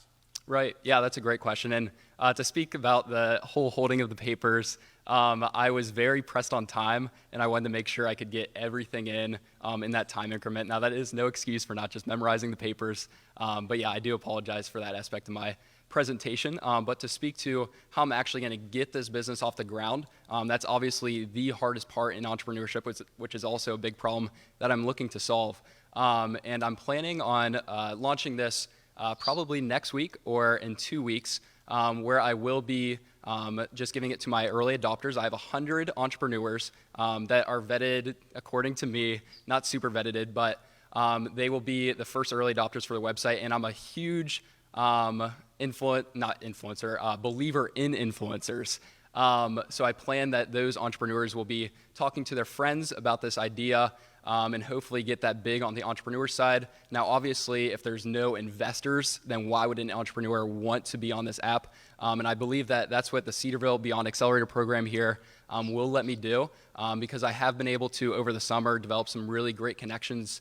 S10: Right. Yeah, that's a great question. And to speak about the whole holding of the papers, I was very pressed on time, and I wanted to make sure I could get everything in that time increment. Now, that is no excuse for not just memorizing the papers, but yeah, I do apologize for that aspect of my presentation. But to speak to how I'm actually going to get this business off the ground, that's obviously the hardest part in entrepreneurship, which is also a big problem that I'm looking to solve. And I'm planning on launching this probably next week or in 2 weeks, where I will be just giving it to my early adopters. I have 100 entrepreneurs that are vetted according to me, not super vetted, but they will be the first early adopters for the website, and I'm a huge believer in influencers. So I plan that those entrepreneurs will be talking to their friends about this idea and hopefully get that big on the entrepreneur side. Now, obviously, if there's no investors, then why would an entrepreneur want to be on this app? And I believe that that's what the Cedarville Beyond Accelerator program here will let me do because I have been able to, over the summer, develop some really great connections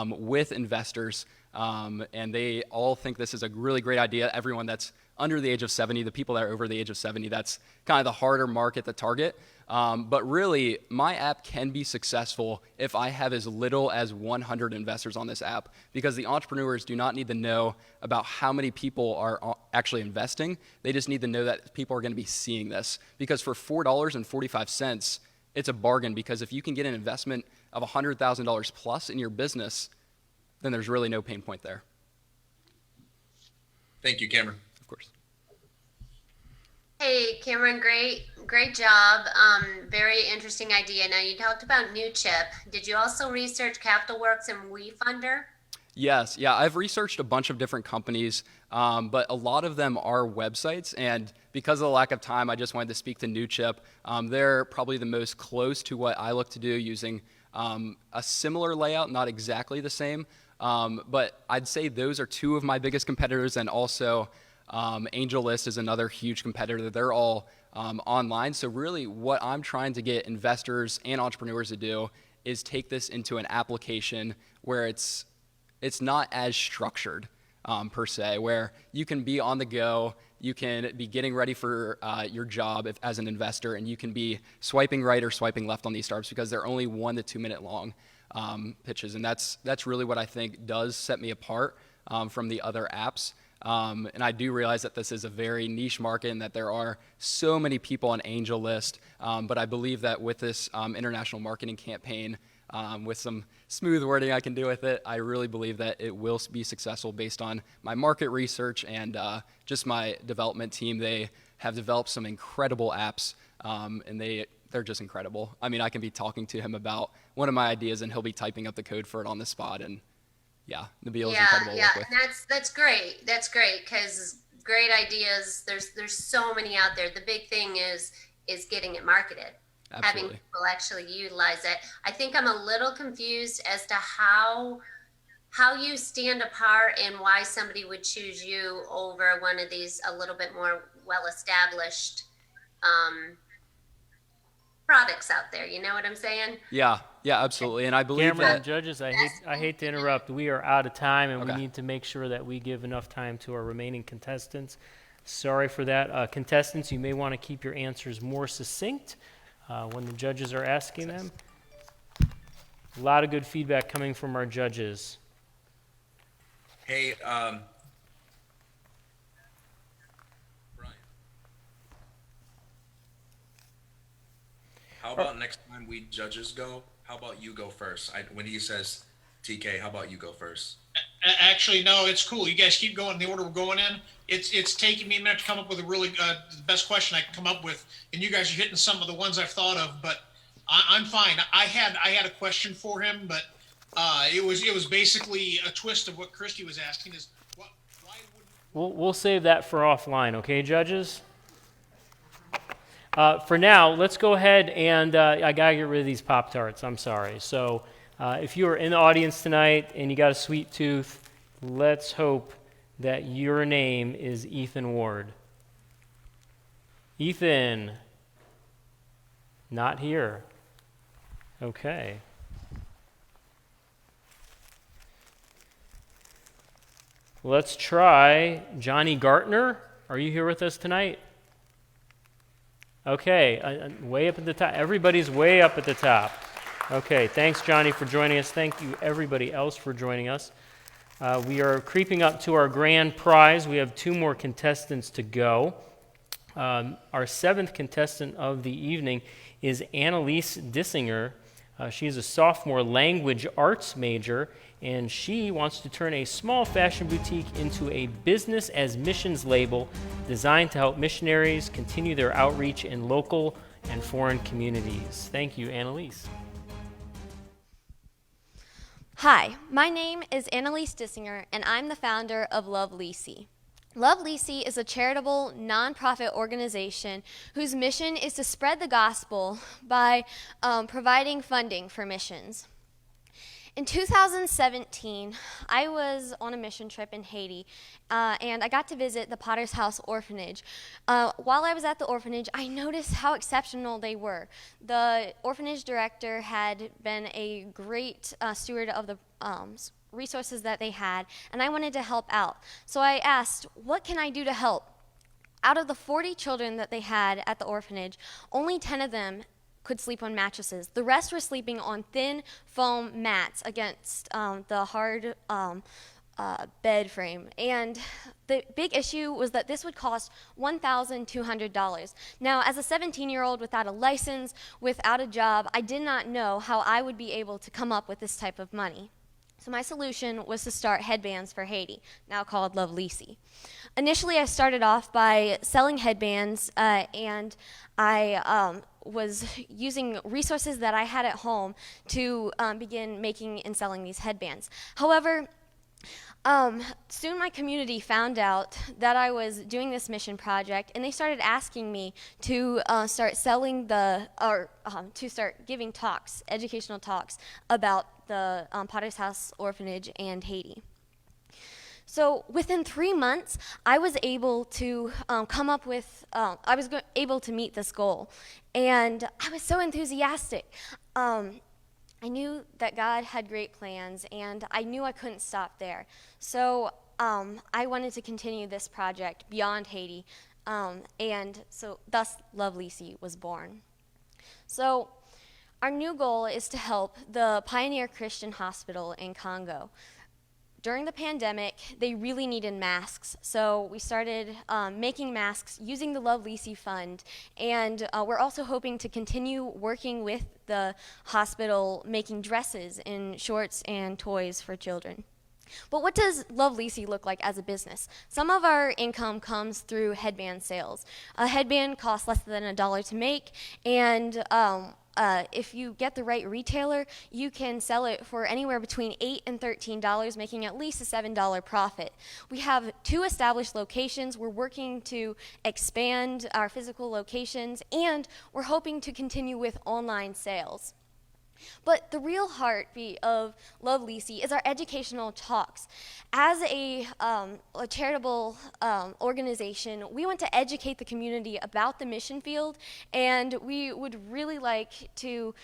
S10: with investors, and they all think this is a really great idea. Everyone that's under the age of 70, the people that are over the age of 70, that's kind of the harder market to target. But really, my app can be successful if I have as little as 100 investors on this app, because the entrepreneurs do not need to know about how many people are actually investing. They just need to know that people are going to be seeing this. Because for $4.45, it's a bargain, because if you can get an investment of $100,000 plus in your business, then there's really no pain point there.
S3: Thank you, Cameron.
S10: Of course.
S5: Hey, Cameron, great job. Very interesting idea. Now, you talked about New Chip. Did you also research CapitalWorks and WeFunder?
S10: Yes, yeah, I've researched a bunch of different companies, but a lot of them are websites, and because of the lack of time, I just wanted to speak to New Chip. They're probably the most close to what I look to do, using a similar layout, not exactly the same, but I'd say those are two of my biggest competitors, and also AngelList is another huge competitor. They're all online. So really what I'm trying to get investors and entrepreneurs to do is take this into an application where it's not as structured per se, where you can be on the go, you can be getting ready for your job as an investor, and you can be swiping right or swiping left on these startups because they're only 1 to 2 minute long pitches. And that's really what I think does set me apart from the other apps. And I do realize that this is a very niche market and that there are so many people on AngelList, but I believe that with this international marketing campaign, with some smooth wording I can do with it, I really believe that it will be successful based on my market research and just my development team. They have developed some incredible apps, and they're just incredible. I mean, I can be talking to him about one of my ideas, and he'll be typing up the code for it on the spot, and yeah, Nabil is incredible to work with.
S5: And that's great. That's great, because great ideas. There's so many out there. The big thing is getting it marketed,
S10: Absolutely.
S5: having people actually utilize it. I think I'm a little confused as to how you stand apart and why somebody would choose you over one of these a little bit more well-established products out there. You know what I'm saying?
S10: Yeah, absolutely. And I believe
S1: Cameron,
S10: that
S1: judges, I hate to interrupt. We are out of time, and
S10: Okay.
S1: we need to make sure that we give enough time to our remaining contestants. Sorry for that. Contestants, you may want to keep your answers more succinct when the judges are asking them. A lot of good feedback coming from our judges.
S3: Hey, Brian. How about next time we judges go? How about you go first? When he says TK, how about you go first?
S4: Actually, no, it's cool. You guys keep going in the order we're going in. It's taking me a minute to come up with a really the best question I can come up with, and you guys are hitting some of the ones I've thought of. But I'm fine. I had a question for him, but it was basically a twist of what Christy was asking. Is why wouldn't
S1: We'll save that for offline, okay, judges? For now, let's go ahead and I gotta get rid of these Pop-Tarts. I'm sorry. So if you are in the audience tonight and you got a sweet tooth, let's hope that your name is Ethan Ward. Ethan, not here. Okay. Let's try Johnny Gartner. Are you here with us tonight? Okay, way up at the top. Everybody's way up at the top. Okay, thanks, Johnny, for joining us. Thank you, everybody else, for joining us. We are creeping up to our grand prize. We have 2 more contestants to go. Our 7th contestant of the evening is Annalise Dissinger. She's a sophomore language arts major, and she wants to turn a small fashion boutique into a business as missions label designed to help missionaries continue their outreach in local and foreign communities. Thank you, Annalise.
S11: Hi, my name is Annalise Dissinger, and I'm the founder of Love Lisi. Love Lisi is a charitable, nonprofit organization whose mission is to spread the gospel by providing funding for missions. In 2017, I was on a mission trip in Haiti, and I got to visit the Potter's House Orphanage. While I was at the orphanage, I noticed how exceptional they were. The orphanage director had been a great steward of the resources that they had, and I wanted to help out. So I asked, what can I do to help? Out of the 40 children that they had at the orphanage, only 10 of them could sleep on mattresses. The rest were sleeping on thin foam mats against the hard bed frame. And the big issue was that this would cost $1,200. Now, as a 17-year-old without a license, without a job, I did not know how I would be able to come up with this type of money. So my solution was to start headbands for Haiti, now called Love Lisi. Initially, I started off by selling headbands, and I was using resources that I had at home to begin making and selling these headbands. However, soon my community found out that I was doing this mission project, and they started asking me to start giving talks, educational talks about the Potter's House Orphanage and Haiti. So within 3 months, I was able to able to meet this goal, and I was so enthusiastic. I knew that God had great plans, and I knew I couldn't stop there. So I wanted to continue this project beyond Haiti, and so thus Love Lisi was born. So our new goal is to help the Pioneer Christian Hospital in Congo. During the pandemic, they really needed masks, so we started making masks using the Love Lisi Fund, and we're also hoping to continue working with the hospital making dresses and shorts and toys for children. But what does Love Lisi look like as a business? Some of our income comes through headband sales. A headband costs less than $1 to make, and if you get the right retailer, you can sell it for anywhere between $8 and $13, making at least a $7 profit. We have 2 established locations. We're working to expand our physical locations, and we're hoping to continue with online sales. But the real heartbeat of Love Lisi is our educational talks. As a charitable organization, we want to educate the community about the mission field, and we would really like to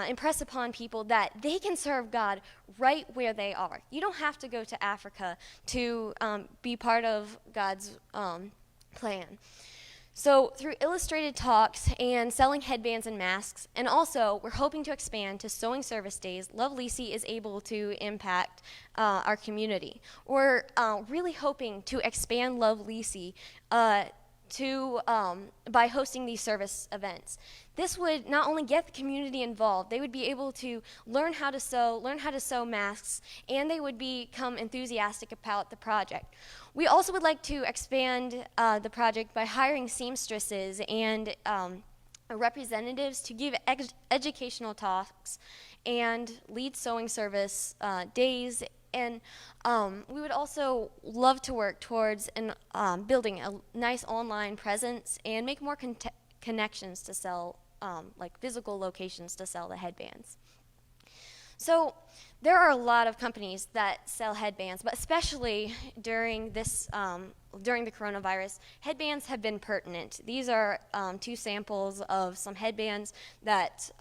S11: impress upon people that they can serve God right where they are. You don't have to go to Africa to be part of God's plan. So through illustrated talks and selling headbands and masks, and also we're hoping to expand to sewing service days, Love Lisi is able to impact our community. We're really hoping to expand Love Lisi by hosting these service events. This would not only get the community involved, they would be able to learn how to sew masks, and they would become enthusiastic about the project. We also would like to expand the project by hiring seamstresses and representatives to give educational talks and lead sewing service days. And we would also love to work towards building a nice online presence and make more connections to sell, like physical locations to sell the headbands. So there are a lot of companies that sell headbands, but especially during during the coronavirus, headbands have been pertinent. These are 2 samples of some headbands that,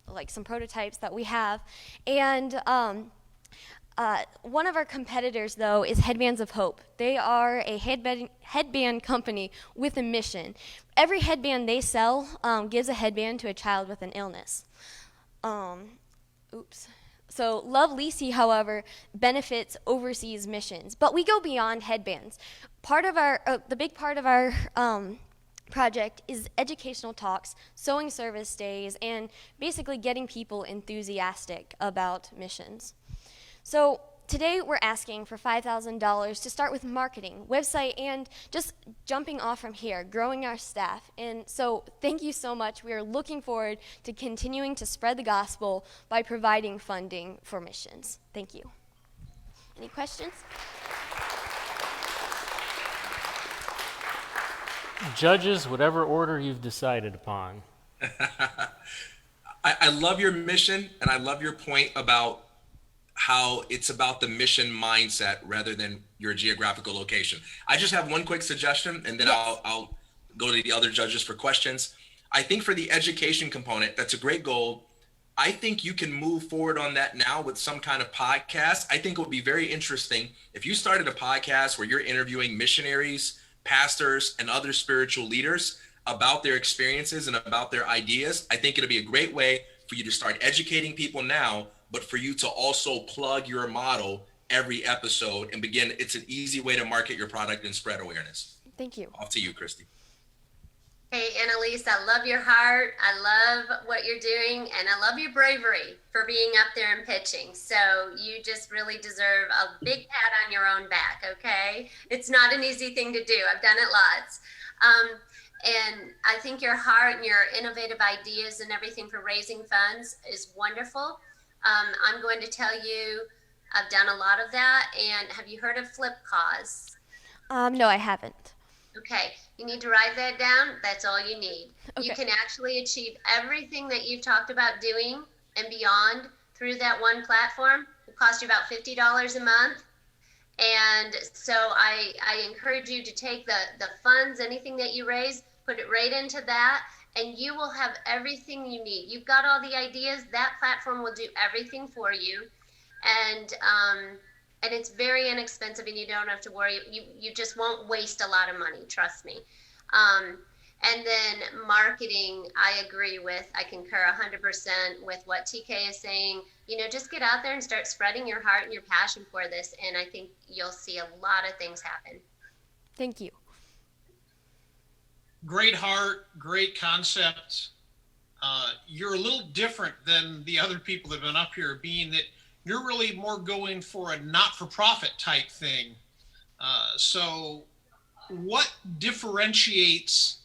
S11: like some prototypes that we have, and one of our competitors, though, is Headbands of Hope. They are a headband company with a mission. Every headband they sell gives a headband to a child with an illness. So Love Lisi, however, benefits overseas missions, but we go beyond headbands. The big part of our project is educational talks, sewing service days, and basically getting people enthusiastic about missions. So today we're asking for $5,000 to start with marketing, website, and just jumping off from here, growing our staff. And so thank you so much. We are looking forward to continuing to spread the gospel by providing funding for missions. Thank you. Any questions?
S1: Judges, whatever order you've decided upon.
S3: I love your mission, and I love your point about how it's about the mission mindset rather than your geographical location. I just have one quick suggestion, and then I'll go to the other judges for questions. I think for the education component, that's a great goal. I think you can move forward on that now with some kind of podcast. I think it would be very interesting if you started a podcast where you're interviewing missionaries, pastors, and other spiritual leaders about their experiences and about their ideas. I think it'll be a great way for you to start educating people now, but for you to also plug your model every episode and begin. It's an easy way to market your product and spread awareness.
S11: Thank you.
S3: Off to you, Christy.
S5: Hey, Annalise, I love your heart. I love what you're doing, and I love your bravery for being up there and pitching. So you just really deserve a big pat on your own back, okay? It's not an easy thing to do. I've done it lots. And I think your heart and your innovative ideas and everything for raising funds is wonderful. I'm going to tell you, I've done a lot of that. And have you heard of Flip Cause?
S11: No, I haven't.
S5: Okay, you need to write that down. That's all you need.
S11: Okay.
S5: You can actually achieve everything that you've talked about doing and beyond through that one platform. It costs you about $50 a month. And so I encourage you to take the funds, anything that you raise, put it right into that, and you will have everything you need. You've got all the ideas. That platform will do everything for you. And it's very inexpensive, and you don't have to worry. You just won't waste a lot of money, trust me. And then marketing, I agree with. I concur 100% with what TK is saying. You know, just get out there and start spreading your heart and your passion for this, and I think you'll see a lot of things happen.
S11: Thank you.
S4: Great heart, great concept. You're a little different than the other people that have been up here, being that you're really more going for a not-for-profit type thing. So what differentiates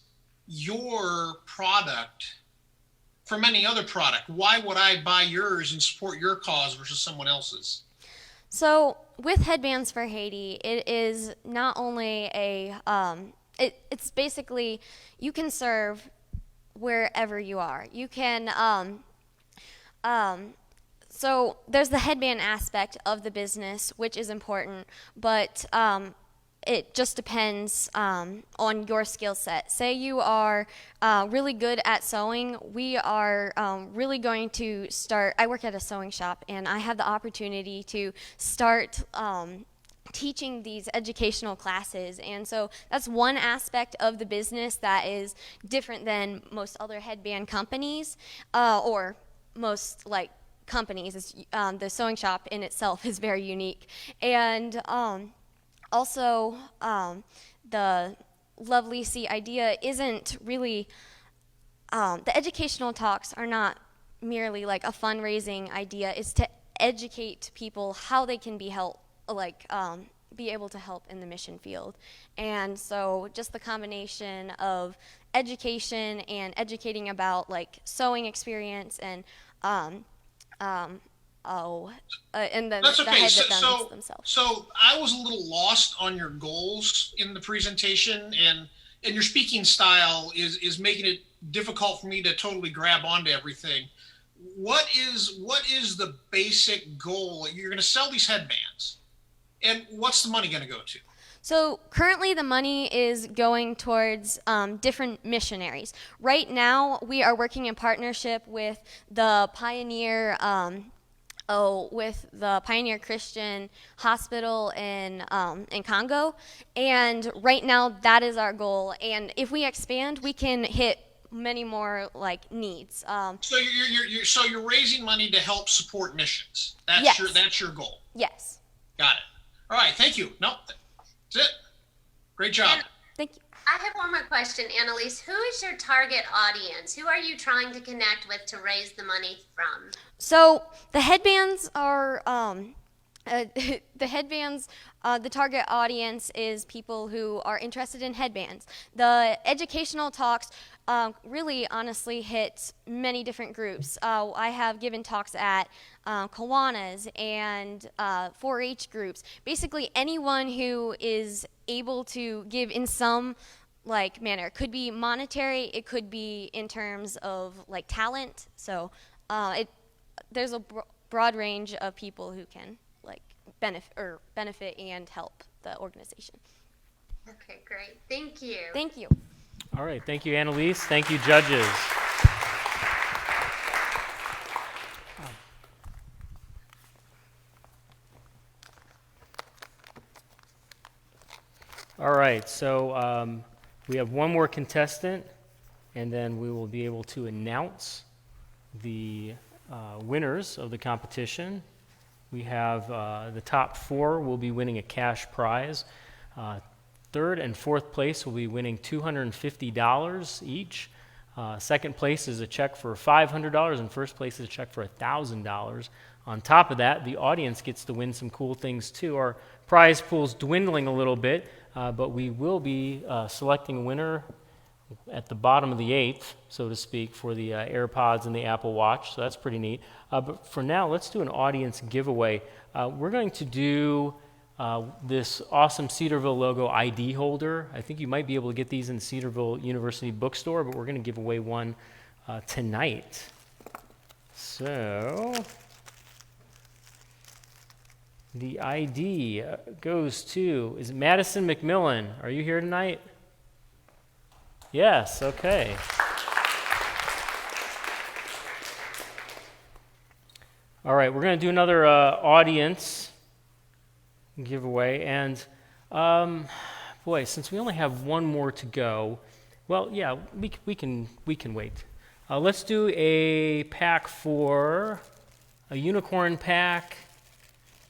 S4: your product from any other product? Why would I buy yours and support your cause versus someone else's?
S11: So with Headbands for Haiti, it is not only it's basically, you can serve wherever you are. You can, so there's the headband aspect of the business, which is important, but it just depends on your skill set. Say you are really good at sewing. We are really going to start, I work at a sewing shop, and I have the opportunity to start teaching these educational classes, and so that's one aspect of the business that is different than most other headband companies, or most like companies. The sewing shop in itself is very unique, and also the Lovely See idea isn't really, the educational talks are not merely like a fundraising idea. It's to educate people how they can be helped, be able to help in the mission field. And so just the combination of education and educating about like sewing experience and and then
S4: That's
S11: the
S4: okay.
S11: headbands themselves.
S4: So I was a little lost on your goals in the presentation, and your speaking style is making it difficult for me to totally grab onto everything. What is the basic goal? You're going to sell these headbands, and what's the money going to go to?
S11: So currently the money is going towards different missionaries. Right now we are working in partnership with the Pioneer Christian Hospital in Congo, and right now that is our goal. And if we expand, we can hit many more like needs.
S4: So you're raising money to help support missions.
S11: Yes.
S4: That's your goal.
S11: Yes.
S4: Got it. All right. Thank you. No, that's it. Great job.
S11: Thank you.
S5: I have one more question, Annalise. Who is your target audience? Who are you trying to connect with to raise the money from?
S11: So the headbands are the headbands. The target audience is people who are interested in headbands. The educational talks really, honestly, hit many different groups. I have given talks at Kiwanis and 4-H groups. Basically, anyone who is able to give in some manner. It could be monetary. It could be in terms of talent. So there's a broad range of people who can benefit and help the organization.
S5: Okay, great. Thank you.
S11: Thank you.
S1: All right, thank you, Annalise. Thank you, judges. All right, so we have one more contestant, and then we will be able to announce the winners of the competition. We have the top 4 will be winning a cash prize. Third and fourth place will be winning $250 each. Second place is a check for $500, and first place is a check for $1,000. On top of that, the audience gets to win some cool things too. Our prize pool's dwindling a little bit, but we will be selecting a winner at the bottom of the 8th, so to speak, for the AirPods and the Apple Watch, so that's pretty neat. But for now, let's do an audience giveaway. We're going to do this awesome Cedarville logo ID holder. I think you might be able to get these in the Cedarville University bookstore, but we're going to give away one tonight. So the ID goes to, is it Madison McMillan? Are you here tonight? Yes, okay. All right, we're going to do another audience giveaway, and boy, since we only have one more to go, well, yeah, we can wait. Let's do a pack for a unicorn pack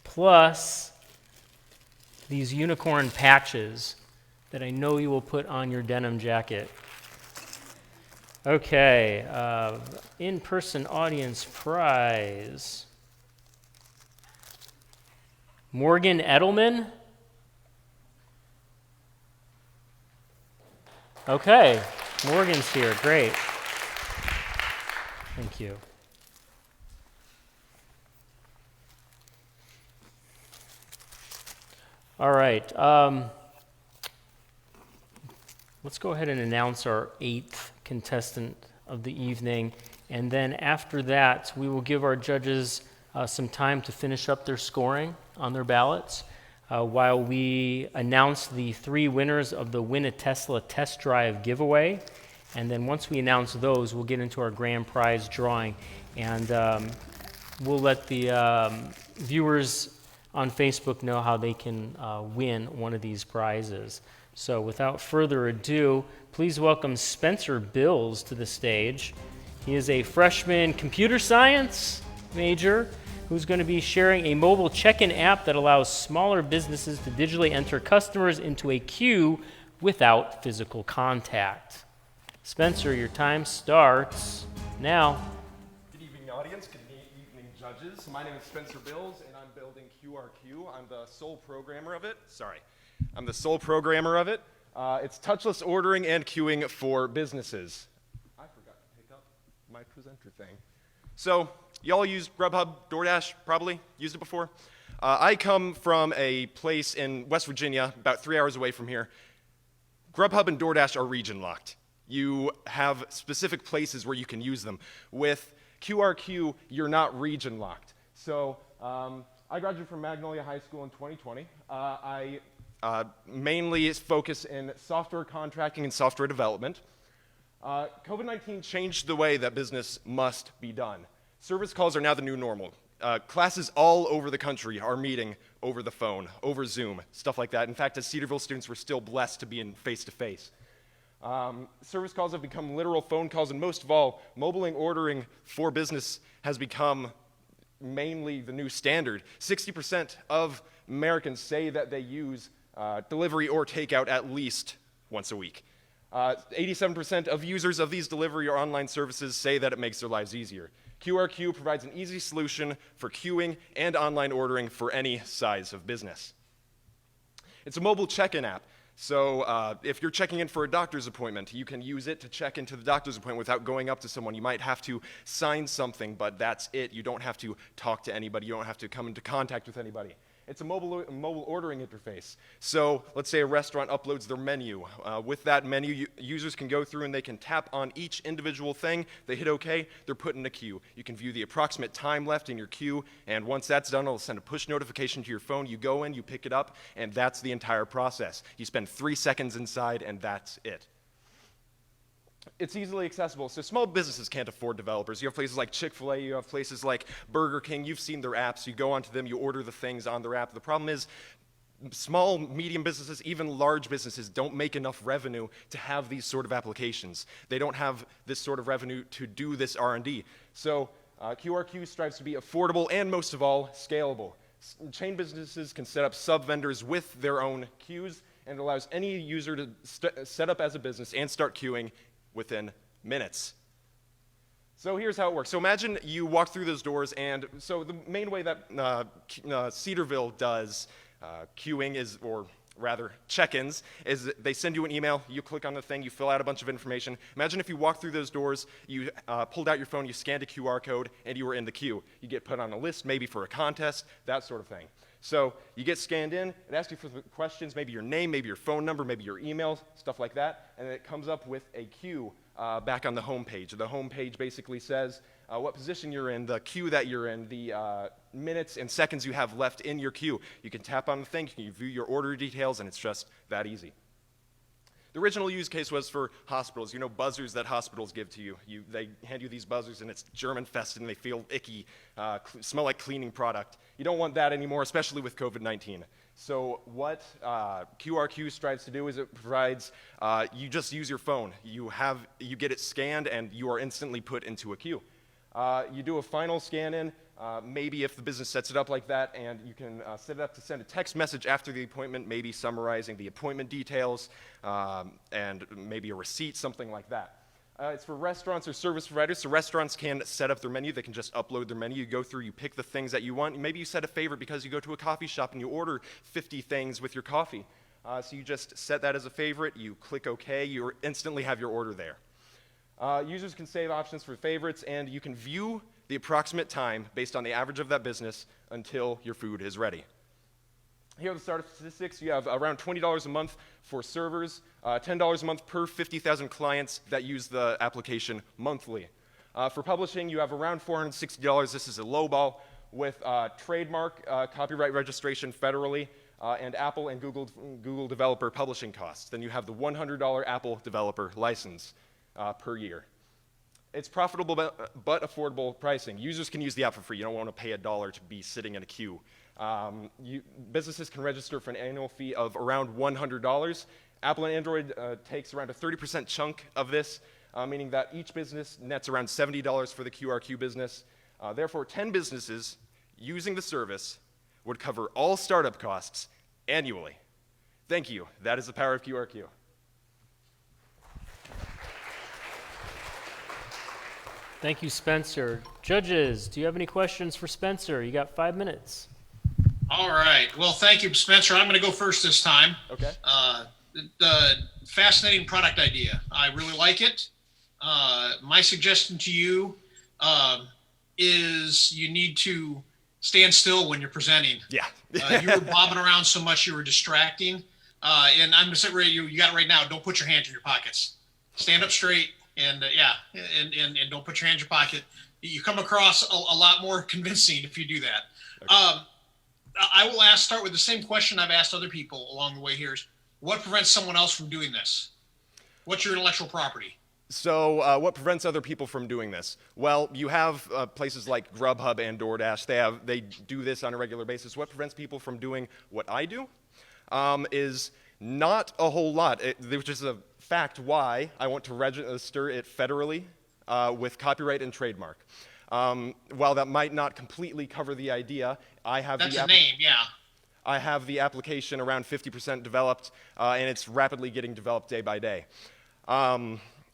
S1: plus these unicorn patches that I know you will put on your denim jacket. Okay, in-person audience prize. Morgan Edelman. Okay, Morgan's here, great. Thank you. All right, let's go ahead and announce our 8th contestant of the evening, and then after that, we will give our judges some time to finish up their scoring on their ballots while we announce the 3 winners of the Win a Tesla Test Drive giveaway. And then once we announce those, we'll get into our grand prize drawing, and we'll let the viewers on Facebook know how they can win one of these prizes. So without further ado, please welcome Spencer Bills to the stage. He is a freshman computer science major who's going to be sharing a mobile check-in app that allows smaller businesses to digitally enter customers into a queue without physical contact. Spencer, your time starts now.
S12: Good evening, audience. Good evening, judges. My name is Spencer Bills, and I'm building QRQ. I'm the sole programmer of it. It's touchless ordering and queuing for businesses. I forgot to pick up my presenter thing. So, y'all use Grubhub, DoorDash, probably? Used it before? I come from a place in West Virginia, about 3 hours away from here. Grubhub and DoorDash are region locked. You have specific places where you can use them. With QRQ, you're not region locked. So, I graduated from Magnolia High School in 2020. I mainly focus in software contracting and software development. COVID-19 changed the way that business must be done. Service calls are now the new normal. Classes all over the country are meeting over the phone, over Zoom, stuff like that. In fact, as Cedarville students, we're still blessed to be in face-to-face. Service calls have become literal phone calls, and most of all, mobile ordering for business has become mainly the new standard. 60% of Americans say that they use delivery or takeout at least once a week. 87% of users of these delivery or online services say that it makes their lives easier. QRQ provides an easy solution for queuing and online ordering for any size of business. It's a mobile check-in app. So if you're checking in for a doctor's appointment, you can use it to check into the doctor's appointment without going up to someone. You might have to sign something, but that's it. You don't have to talk to anybody. You don't have to come into contact with anybody. It's a mobile ordering interface. So let's say a restaurant uploads their menu. With that menu, users can go through and they can tap on each individual thing. They hit OK, they're put in a queue. You can view the approximate time left in your queue, and once that's done, it'll send a push notification to your phone. You go in, you pick it up, and that's the entire process. You spend 3 seconds inside, and that's it. It's easily accessible, so small businesses can't afford developers. You have places like Chick-fil-A, you have places like Burger King, you've seen their apps, you go onto them, you order the things on their app. The problem is small, medium businesses, even large businesses don't make enough revenue to have these sort of applications. They don't have this sort of revenue to do this R&D. So QRQ strives to be affordable and, most of all, scalable. Chain businesses can set up sub-vendors with their own queues, and it allows any user to set up as a business and start queuing within minutes. So here's how it works. So imagine you walk through those doors, and so the main way that Cedarville does queuing is, or rather check-ins, is they send you an email, you click on the thing, you fill out a bunch of information. Imagine if you walk through those doors, you pulled out your phone, you scanned a QR code, and you were in the queue. You get put on a list, maybe for a contest, that sort of thing. So you get scanned in, it asks you for the questions, maybe your name, maybe your phone number, maybe your email, stuff like that, and then it comes up with a queue back on the home page. The home page basically says what position you're in, the queue that you're in, the minutes and seconds you have left in your queue. You can tap on the thing, you can view your order details, and it's just that easy. The original use case was for hospitals. You know, buzzers that hospitals give to you. They hand you these buzzers, and it's germ-infested, and they feel icky, smell like cleaning product. You don't want that anymore, especially with COVID-19. So what QRQ strives to do is it provides, you just use your phone. You get it scanned, and you are instantly put into a queue. You do a final scan in, maybe if the business sets it up like that, and you can set it up to send a text message after the appointment, maybe summarizing the appointment details, and maybe a receipt, something like that. It's for restaurants or service providers, so restaurants can set up their menu. They can just upload their menu. You go through, you pick the things that you want. Maybe you set a favorite because you go to a coffee shop and you order 50 things with your coffee. So you just set that as a favorite, you click OK, you instantly have your order there. Users can save options for favorites, and you can view the approximate time based on the average of that business until your food is ready. Here are the startup statistics. You have around $20 a month for servers, $10 a month per 50,000 clients that use the application monthly. For publishing, you have around $460. This is a low ball with trademark, copyright registration federally, and Apple and Google developer publishing costs. Then you have the $100 Apple developer license per year. It's profitable but affordable pricing. Users can use the app for free. You don't want to pay $1 to be sitting in a queue. Businesses can register for an annual fee of around $100. Apple and Android takes around a 30% chunk of this, meaning that each business nets around $70 for the QRQ business. Therefore, 10 businesses using the service would cover all startup costs annually. Thank you. That is the power of QRQ.
S1: Thank you, Spencer. Judges, do you have any questions for Spencer? You got 5 minutes.
S4: All right. Well, thank you, Spencer. I'm going to go first this time.
S12: Okay.
S4: The fascinating product idea. I really like it. My suggestion to you is you need to stand still when you're presenting.
S12: Yeah.
S4: You were bobbing around so much you were distracting. And I'm going to say, you got it right now. Don't put your hands in your pockets. Stand up straight. And and don't put your hands in your pocket. You come across a lot more convincing if you do that. Okay. I will start with the same question I've asked other people along the way here is, what prevents someone else from doing this? What's your intellectual property?
S12: So what prevents other people from doing this? Well, you have places like Grubhub and DoorDash. They do this on a regular basis. What prevents people from doing what I do is not a whole lot, which is a fact why I want to register it federally with copyright and trademark. While that might not completely cover the idea, I have
S4: That's
S12: the
S4: a name, yeah.
S12: I have the application around 50% developed, and it's rapidly getting developed day by day.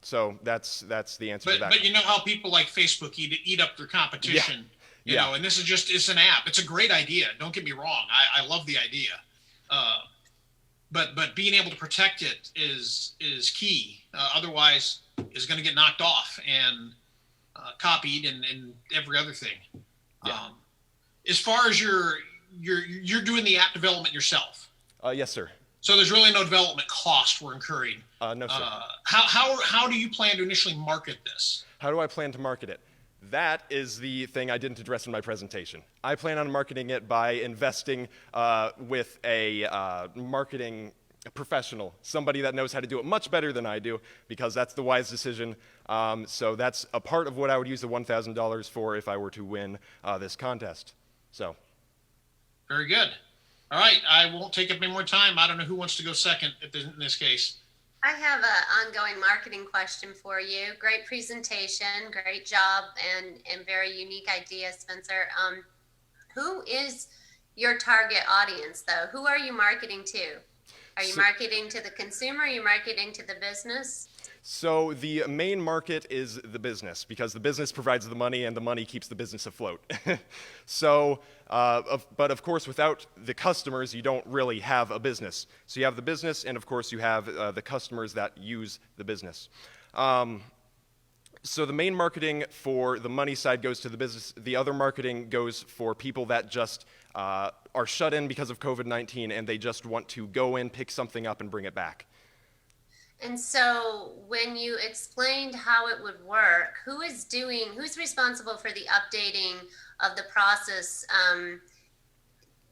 S12: So that's the answer to that.
S4: But you know how people like Facebook eat up their competition, you know, and this is it's an app. It's a great idea. Don't get me wrong. I love the idea. But being able to protect it is key. Otherwise, it's going to get knocked off and copied and every other thing. As far as you're doing the app development yourself.
S12: Yes, sir.
S4: So there's really no development cost we're incurring.
S12: No, sir.
S4: How do you plan to initially market this?
S12: How do I plan to market it? That is the thing I didn't address in my presentation. I plan on marketing it by investing with a marketing professional, somebody that knows how to do it much better than I do, because that's the wise decision. So that's a part of what I would use the $1,000 for if I were to win this contest. So.
S4: Very good. All right, I won't take up any more time. I don't know who wants to go second in this case.
S5: I have an ongoing marketing question for you. Great presentation, great job, and very unique idea, Spencer. Who is your target audience, though? Who are you marketing to? Are you marketing to the consumer? Are you marketing to the business?
S12: So the main market is the business, because the business provides the money and the money keeps the business afloat. So, but of course, without the customers, you don't really have a business. So you have the business, and of course, you have the customers that use the business. So the main marketing for the money side goes to the business. The other marketing goes for people that just are shut in because of COVID-19, and they just want to go in, pick something up, and bring it back.
S5: And so when you explained how it would work, who's responsible for the updating of the process,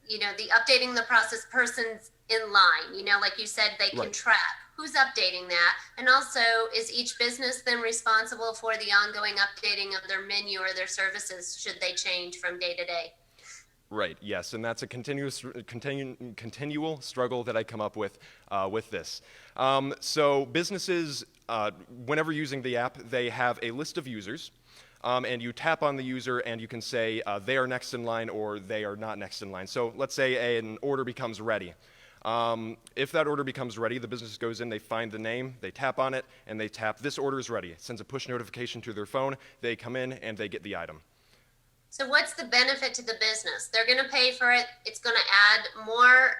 S5: the updating the process persons in line, like you said, they can track. Who's updating that? And also, is each business then responsible for the ongoing updating of their menu or their services should they change from day to day?
S12: Right, yes, and that's a continual struggle that I come up with this. So businesses, whenever using the app, they have a list of users, and you tap on the user and you can say they are next in line or they are not next in line. So let's say an order becomes ready. If that order becomes ready, the business goes in, they find the name, they tap on it, and they tap, this order is ready. It sends a push notification to their phone, they come in and they get the item.
S5: So what's the benefit to the business? They're going to pay for it. It's going to add more,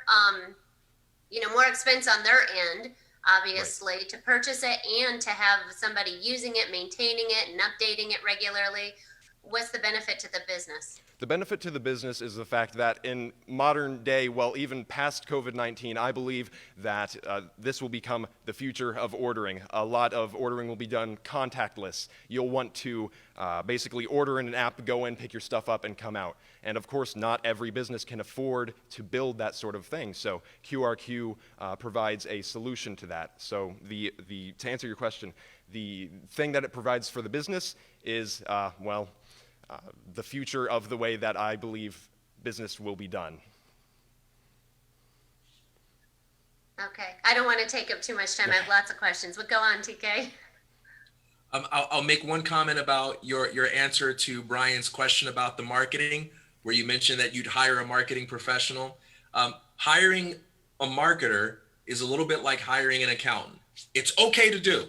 S5: more expense on their end, obviously, to purchase it and to have somebody using it, maintaining it, and updating it regularly. What's the benefit to the business?
S12: The benefit to the business is the fact that in modern day, well, even past COVID-19, I believe that this will become the future of ordering. A lot of ordering will be done contactless. You'll want to basically order in an app, go in, pick your stuff up, and come out. And of course, not every business can afford to build that sort of thing. So QRQ provides a solution to that. So to answer your question, the thing that it provides for the business is, the future of the way that I believe business will be done.
S5: Okay. I don't want to take up too much time. I have lots of questions, but go on, TK.
S3: I'll make one comment about your answer to Brian's question about the marketing, where you mentioned that you'd hire a marketing professional. Hiring a marketer is a little bit like hiring an accountant. It's okay to do,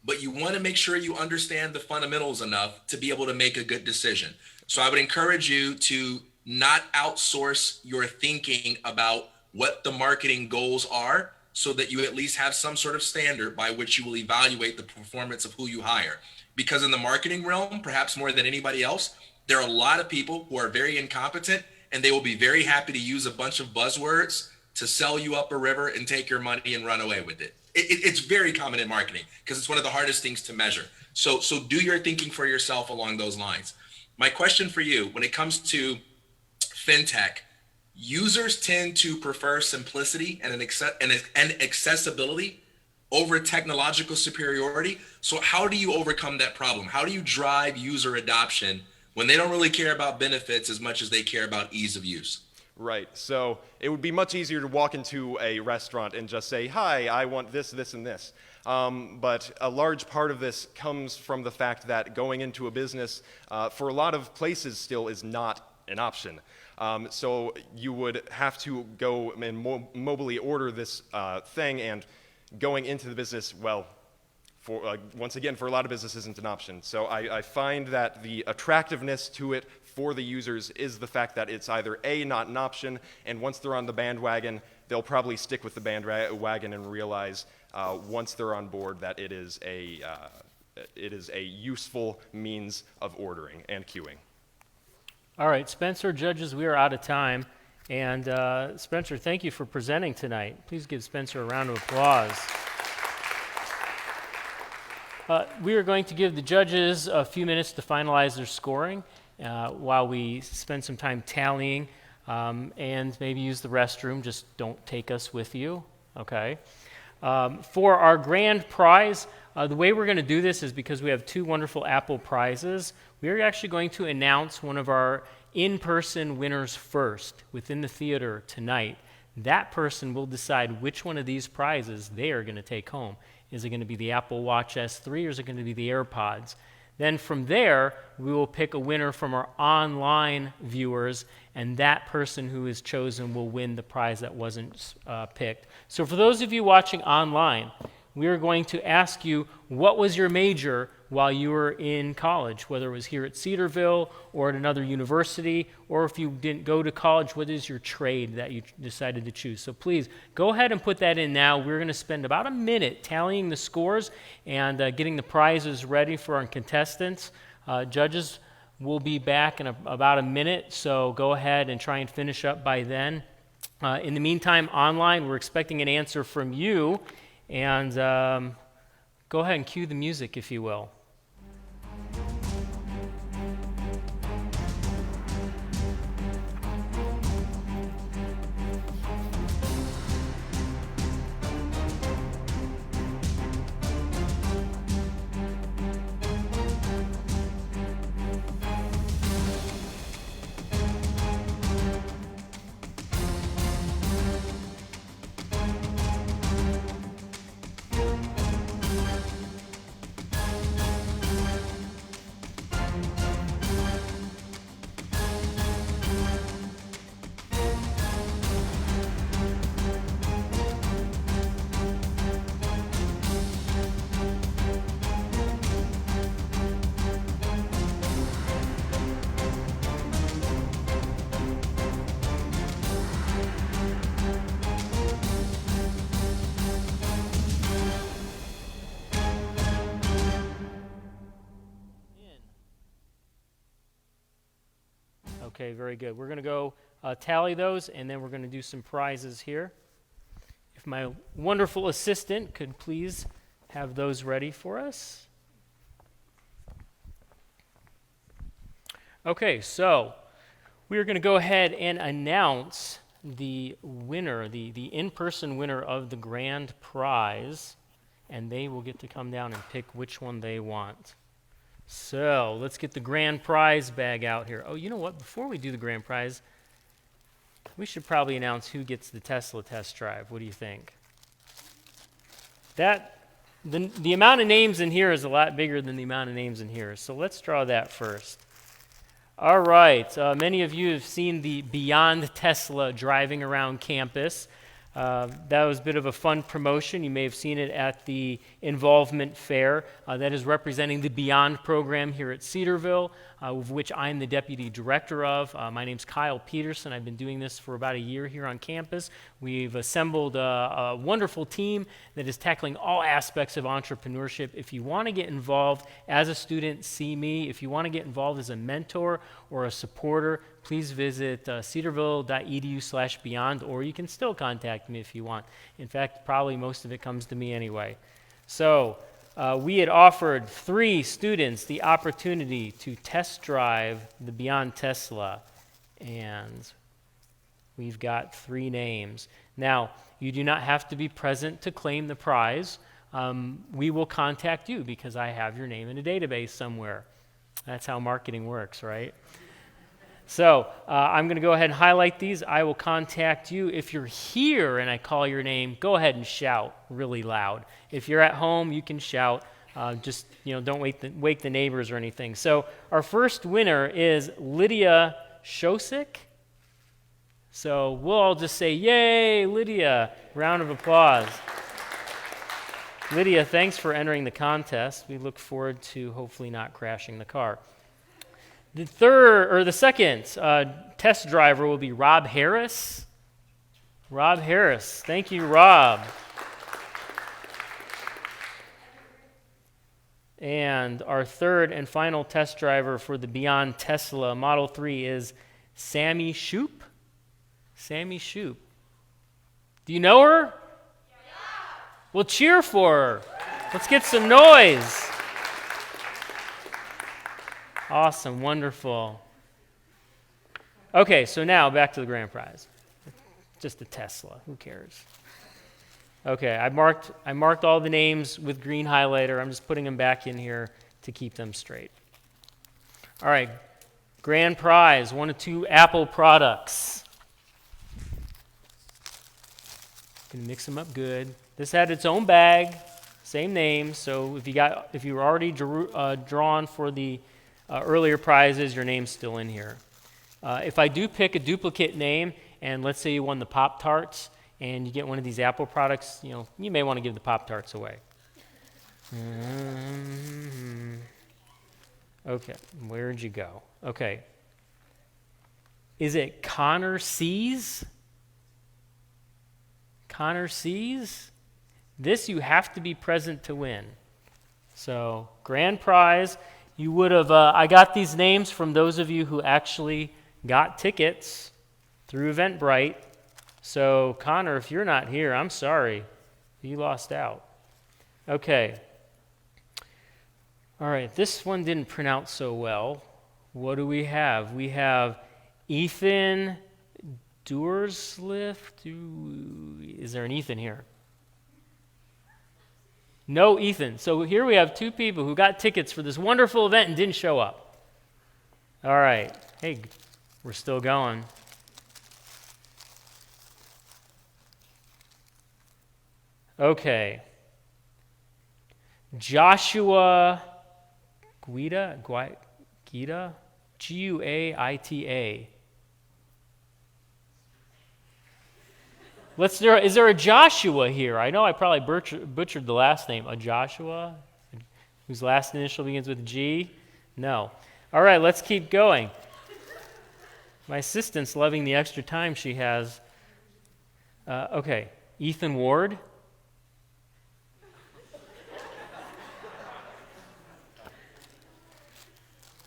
S3: but you want to make sure you understand the fundamentals enough to be able to make a good decision. So I would encourage you to not outsource your thinking about what the marketing goals are, so that you at least have some sort of standard by which you will evaluate the performance of who you hire. Because in the marketing realm, perhaps more than anybody else, there are a lot of people who are very incompetent, and they will be very happy to use a bunch of buzzwords to sell you up a river and take your money and run away with it. It's very common in marketing because it's one of the hardest things to measure. So do your thinking for yourself along those lines. My question for you, when it comes to fintech, users tend to prefer simplicity and accessibility over technological superiority. So how do you overcome that problem? How do you drive user adoption when they don't really care about benefits as much as they care about ease of use?
S12: Right, so it would be much easier to walk into a restaurant and just say, hi, I want this, this, and this. But a large part of this comes from the fact that going into a business for a lot of places still is not an option. So you would have to go and mobily order this thing, and going into the business, well, once again, for a lot of business isn't an option. So I find that the attractiveness to it for the users is the fact that it's either A, not an option, and once they're on the bandwagon, they'll probably stick with the bandwagon and realize once they're on board that it is a useful means of ordering and queuing.
S1: All right, Spencer, judges, we are out of time. And Spencer, thank you for presenting tonight. Please give Spencer a round of applause. We are going to give the judges a few minutes to finalize their scoring while we spend some time tallying and maybe use the restroom. Just don't take us with you, okay? For our grand prize, the way we're going to do this is because we have two wonderful Apple prizes. We are actually going to announce one of our in-person winners first within the theater tonight. That person will decide which one of these prizes they are going to take home. Is it going to be the Apple Watch S3 or is it going to be the AirPods? Then from there, we will pick a winner from our online viewers, and that person who is chosen will win the prize that wasn't picked. So for those of you watching online, we are going to ask you, what was your major while you were in college, whether it was here at Cedarville or at another university, or if you didn't go to college, what is your trade that you decided to choose? So please, go ahead and put that in now. We're going to spend about a minute tallying the scores and getting the prizes ready for our contestants. Judges will be back in about a minute, so go ahead and try and finish up by then. In the meantime, online, we're expecting an answer from you, and go ahead and cue the music, if you will. Okay, very good. We're going to go tally those, and then we're going to do some prizes here. If my wonderful assistant could please have those ready for us. Okay, so we are going to go ahead and announce the winner, the in-person winner of the grand prize, and they will get to come down and pick which one they want. So let's get the grand prize bag out here. Oh, you know what? Before we do the grand prize, we should probably announce who gets the Tesla test drive. What do you think? The amount of names in here is a lot bigger than the amount of names in here. So let's draw that first. All right. Many of you have seen the Beyond Tesla driving around campus. That was a bit of a fun promotion. You may have seen it at the Involvement Fair. That is representing the Beyond program here at Cedarville, of which I'm the deputy director of. My name's Kyle Peterson. I've been doing this for about a year here on campus. We've assembled a wonderful team that is tackling all aspects of entrepreneurship. If you want to get involved as a student, see me. If you want to get involved as a mentor or a supporter, please visit cedarville.edu/beyond, or you can still contact me if you want. In fact, probably most of it comes to me anyway. So we had offered 3 students the opportunity to test drive the Beyond Tesla, and we've got 3 names. Now, you do not have to be present to claim the prize. We will contact you because I have your name in a database somewhere. That's how marketing works, right? So I'm going to go ahead and highlight these. I will contact you. If you're here and I call your name, go ahead and shout really loud. If you're at home, you can shout. Just don't wake the neighbors or anything. So our first winner is Lydia Shosik. So we'll all just say, yay, Lydia. Round of applause. Lydia, thanks for entering the contest. We look forward to hopefully not crashing the car. The second test driver will be Rob Harris. Rob Harris. Thank you, Rob. And our third and final test driver for the Beyond Tesla Model 3 is Sammy Shoop. Sammy Shoop. Do you know her? Yeah. Well, cheer for her. Let's get some noise. Awesome, wonderful. Okay, so now back to the grand prize. Just a Tesla, who cares? Okay, I marked all the names with green highlighter. I'm just putting them back in here to keep them straight. All right, grand prize, 1 of 2 Apple products. Gonna mix them up good. This had its own bag, same name. So if you were already drawn for the earlier prizes, your name's still in here. If I do pick a duplicate name, and let's say you won the Pop-Tarts, and you get one of these Apple products, you may want to give the Pop-Tarts away. Okay, where'd you go? Okay. Is it Connor C's? Connor C's? This you have to be present to win. So, grand prize. You would have, I got these names from those of you who actually got tickets through Eventbrite. So, Connor, if you're not here, I'm sorry. You lost out. Okay. All right, this one didn't print out so well. What do we have? We have Ethan Dursliff. Is there an Ethan here? No Ethan. So here we have 2 people who got tickets for this wonderful event and didn't show up. All right. Hey, we're still going. Okay. Joshua Guida? Guaita? Is there a Joshua here? I know I probably butchered the last name. A Joshua? Whose last initial begins with G? No. All right, let's keep going. My assistant's loving the extra time she has. Okay, Ethan Ward.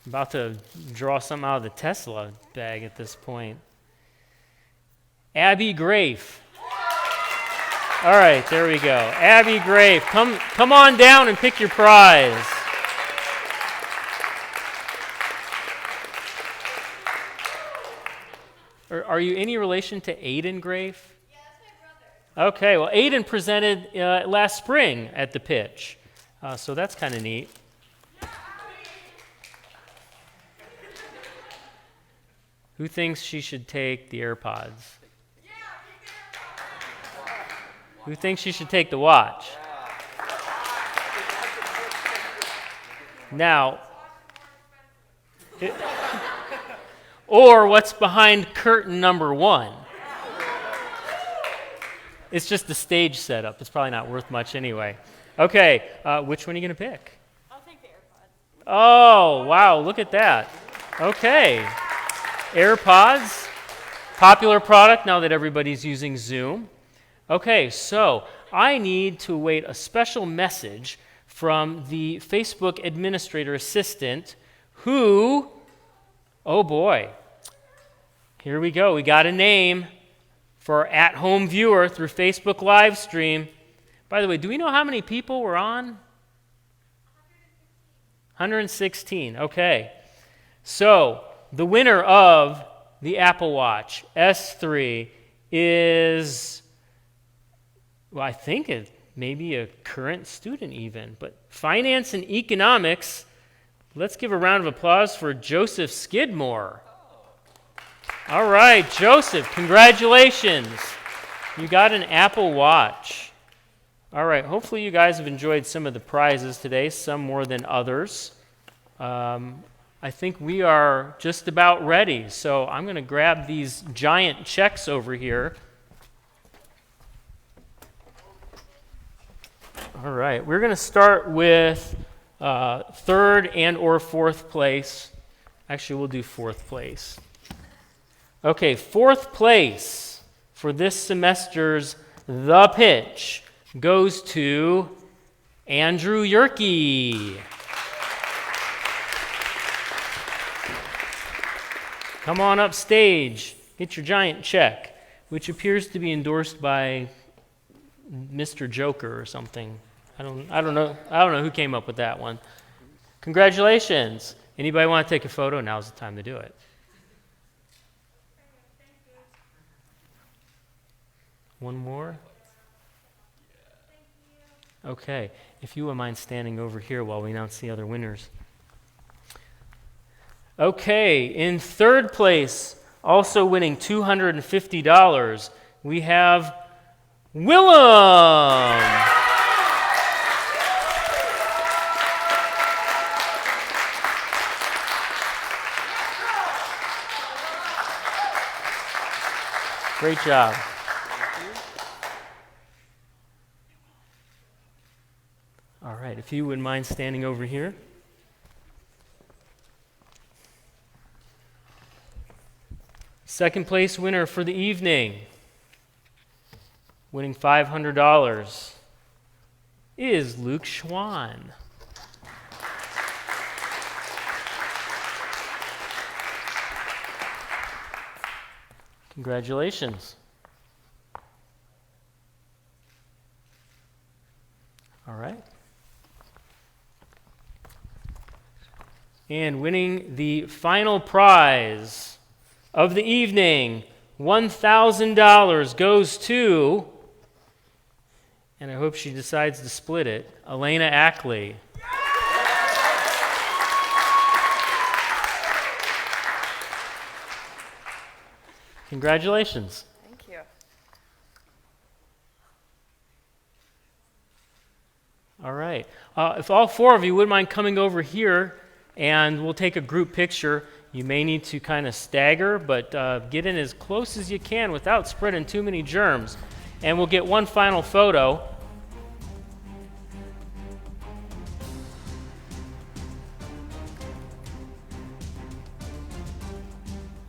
S1: I'm about to draw something out of the Tesla bag at this point. Abby Grafe. All right, there we go. Abby Grafe, come on down and pick your prize. Are you any relation to Aiden Grafe? Yeah, that's my brother. Okay, well, Aiden presented last spring at the pitch, so that's kind of neat. Who thinks she should take the AirPods? Who thinks she should take the watch? Now, or what's behind curtain number 1? It's just the stage setup. It's probably not worth much anyway. Okay, which one are you going to pick?
S7: I'll take the AirPods.
S1: Oh, wow, look at that. Okay. AirPods, popular product now that everybody's using Zoom. Okay, so I need to await a special message from the Facebook administrator assistant who, oh boy, here we go. We got a name for our at-home viewer through Facebook live stream. By the way, do we know how many people were on? 116, okay. So the winner of the Apple Watch S3 is, well, I think it may be a current student even, but finance and economics. Let's give a round of applause for Joseph Skidmore. All right, Joseph, congratulations. You got an Apple Watch. All right, hopefully you guys have enjoyed some of the prizes today, some more than others. I think we are just about ready. So I'm going to grab these giant checks over here. All right, we're going to start with third and or fourth place. Actually, we'll do fourth place. Okay, fourth place for this semester's The Pitch goes to Andrew Yerke. Come on up stage, get your giant check, which appears to be endorsed by Mr. Joker or something. I don't know who came up with that one. Congratulations. Anybody want to take a photo? Now's the time to do it. One more? Okay, if you wouldn't mind standing over here while we announce the other winners. Okay, in third place, also winning $250, we have Willem. Great job. All right, if you wouldn't mind standing over here. Second place winner for the evening, winning $500, is Luke Schwan. Congratulations. All right. And winning the final prize of the evening, $1,000 goes to, and I hope she decides to split it, Elena Ackley. Congratulations.
S7: Thank you.
S1: All right. If all four of you wouldn't mind coming over here, and we'll take a group picture. You may need to kind of stagger, but get in as close as you can without spreading too many germs. And we'll get one final photo.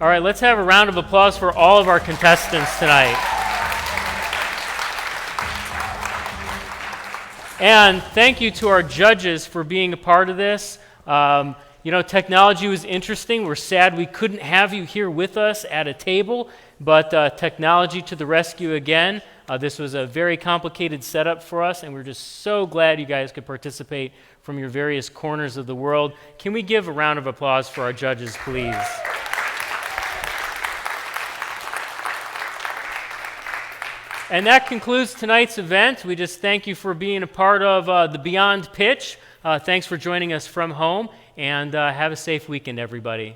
S1: All right, let's have a round of applause for all of our contestants tonight. And thank you to our judges for being a part of this. Technology was interesting. We're sad we couldn't have you here with us at a table, but technology to the rescue again. This was a very complicated setup for us, and we're just so glad you guys could participate from your various corners of the world. Can we give a round of applause for our judges, please? And that concludes tonight's event. We just thank you for being a part of the Beyond Pitch. Thanks for joining us from home, and have a safe weekend, everybody.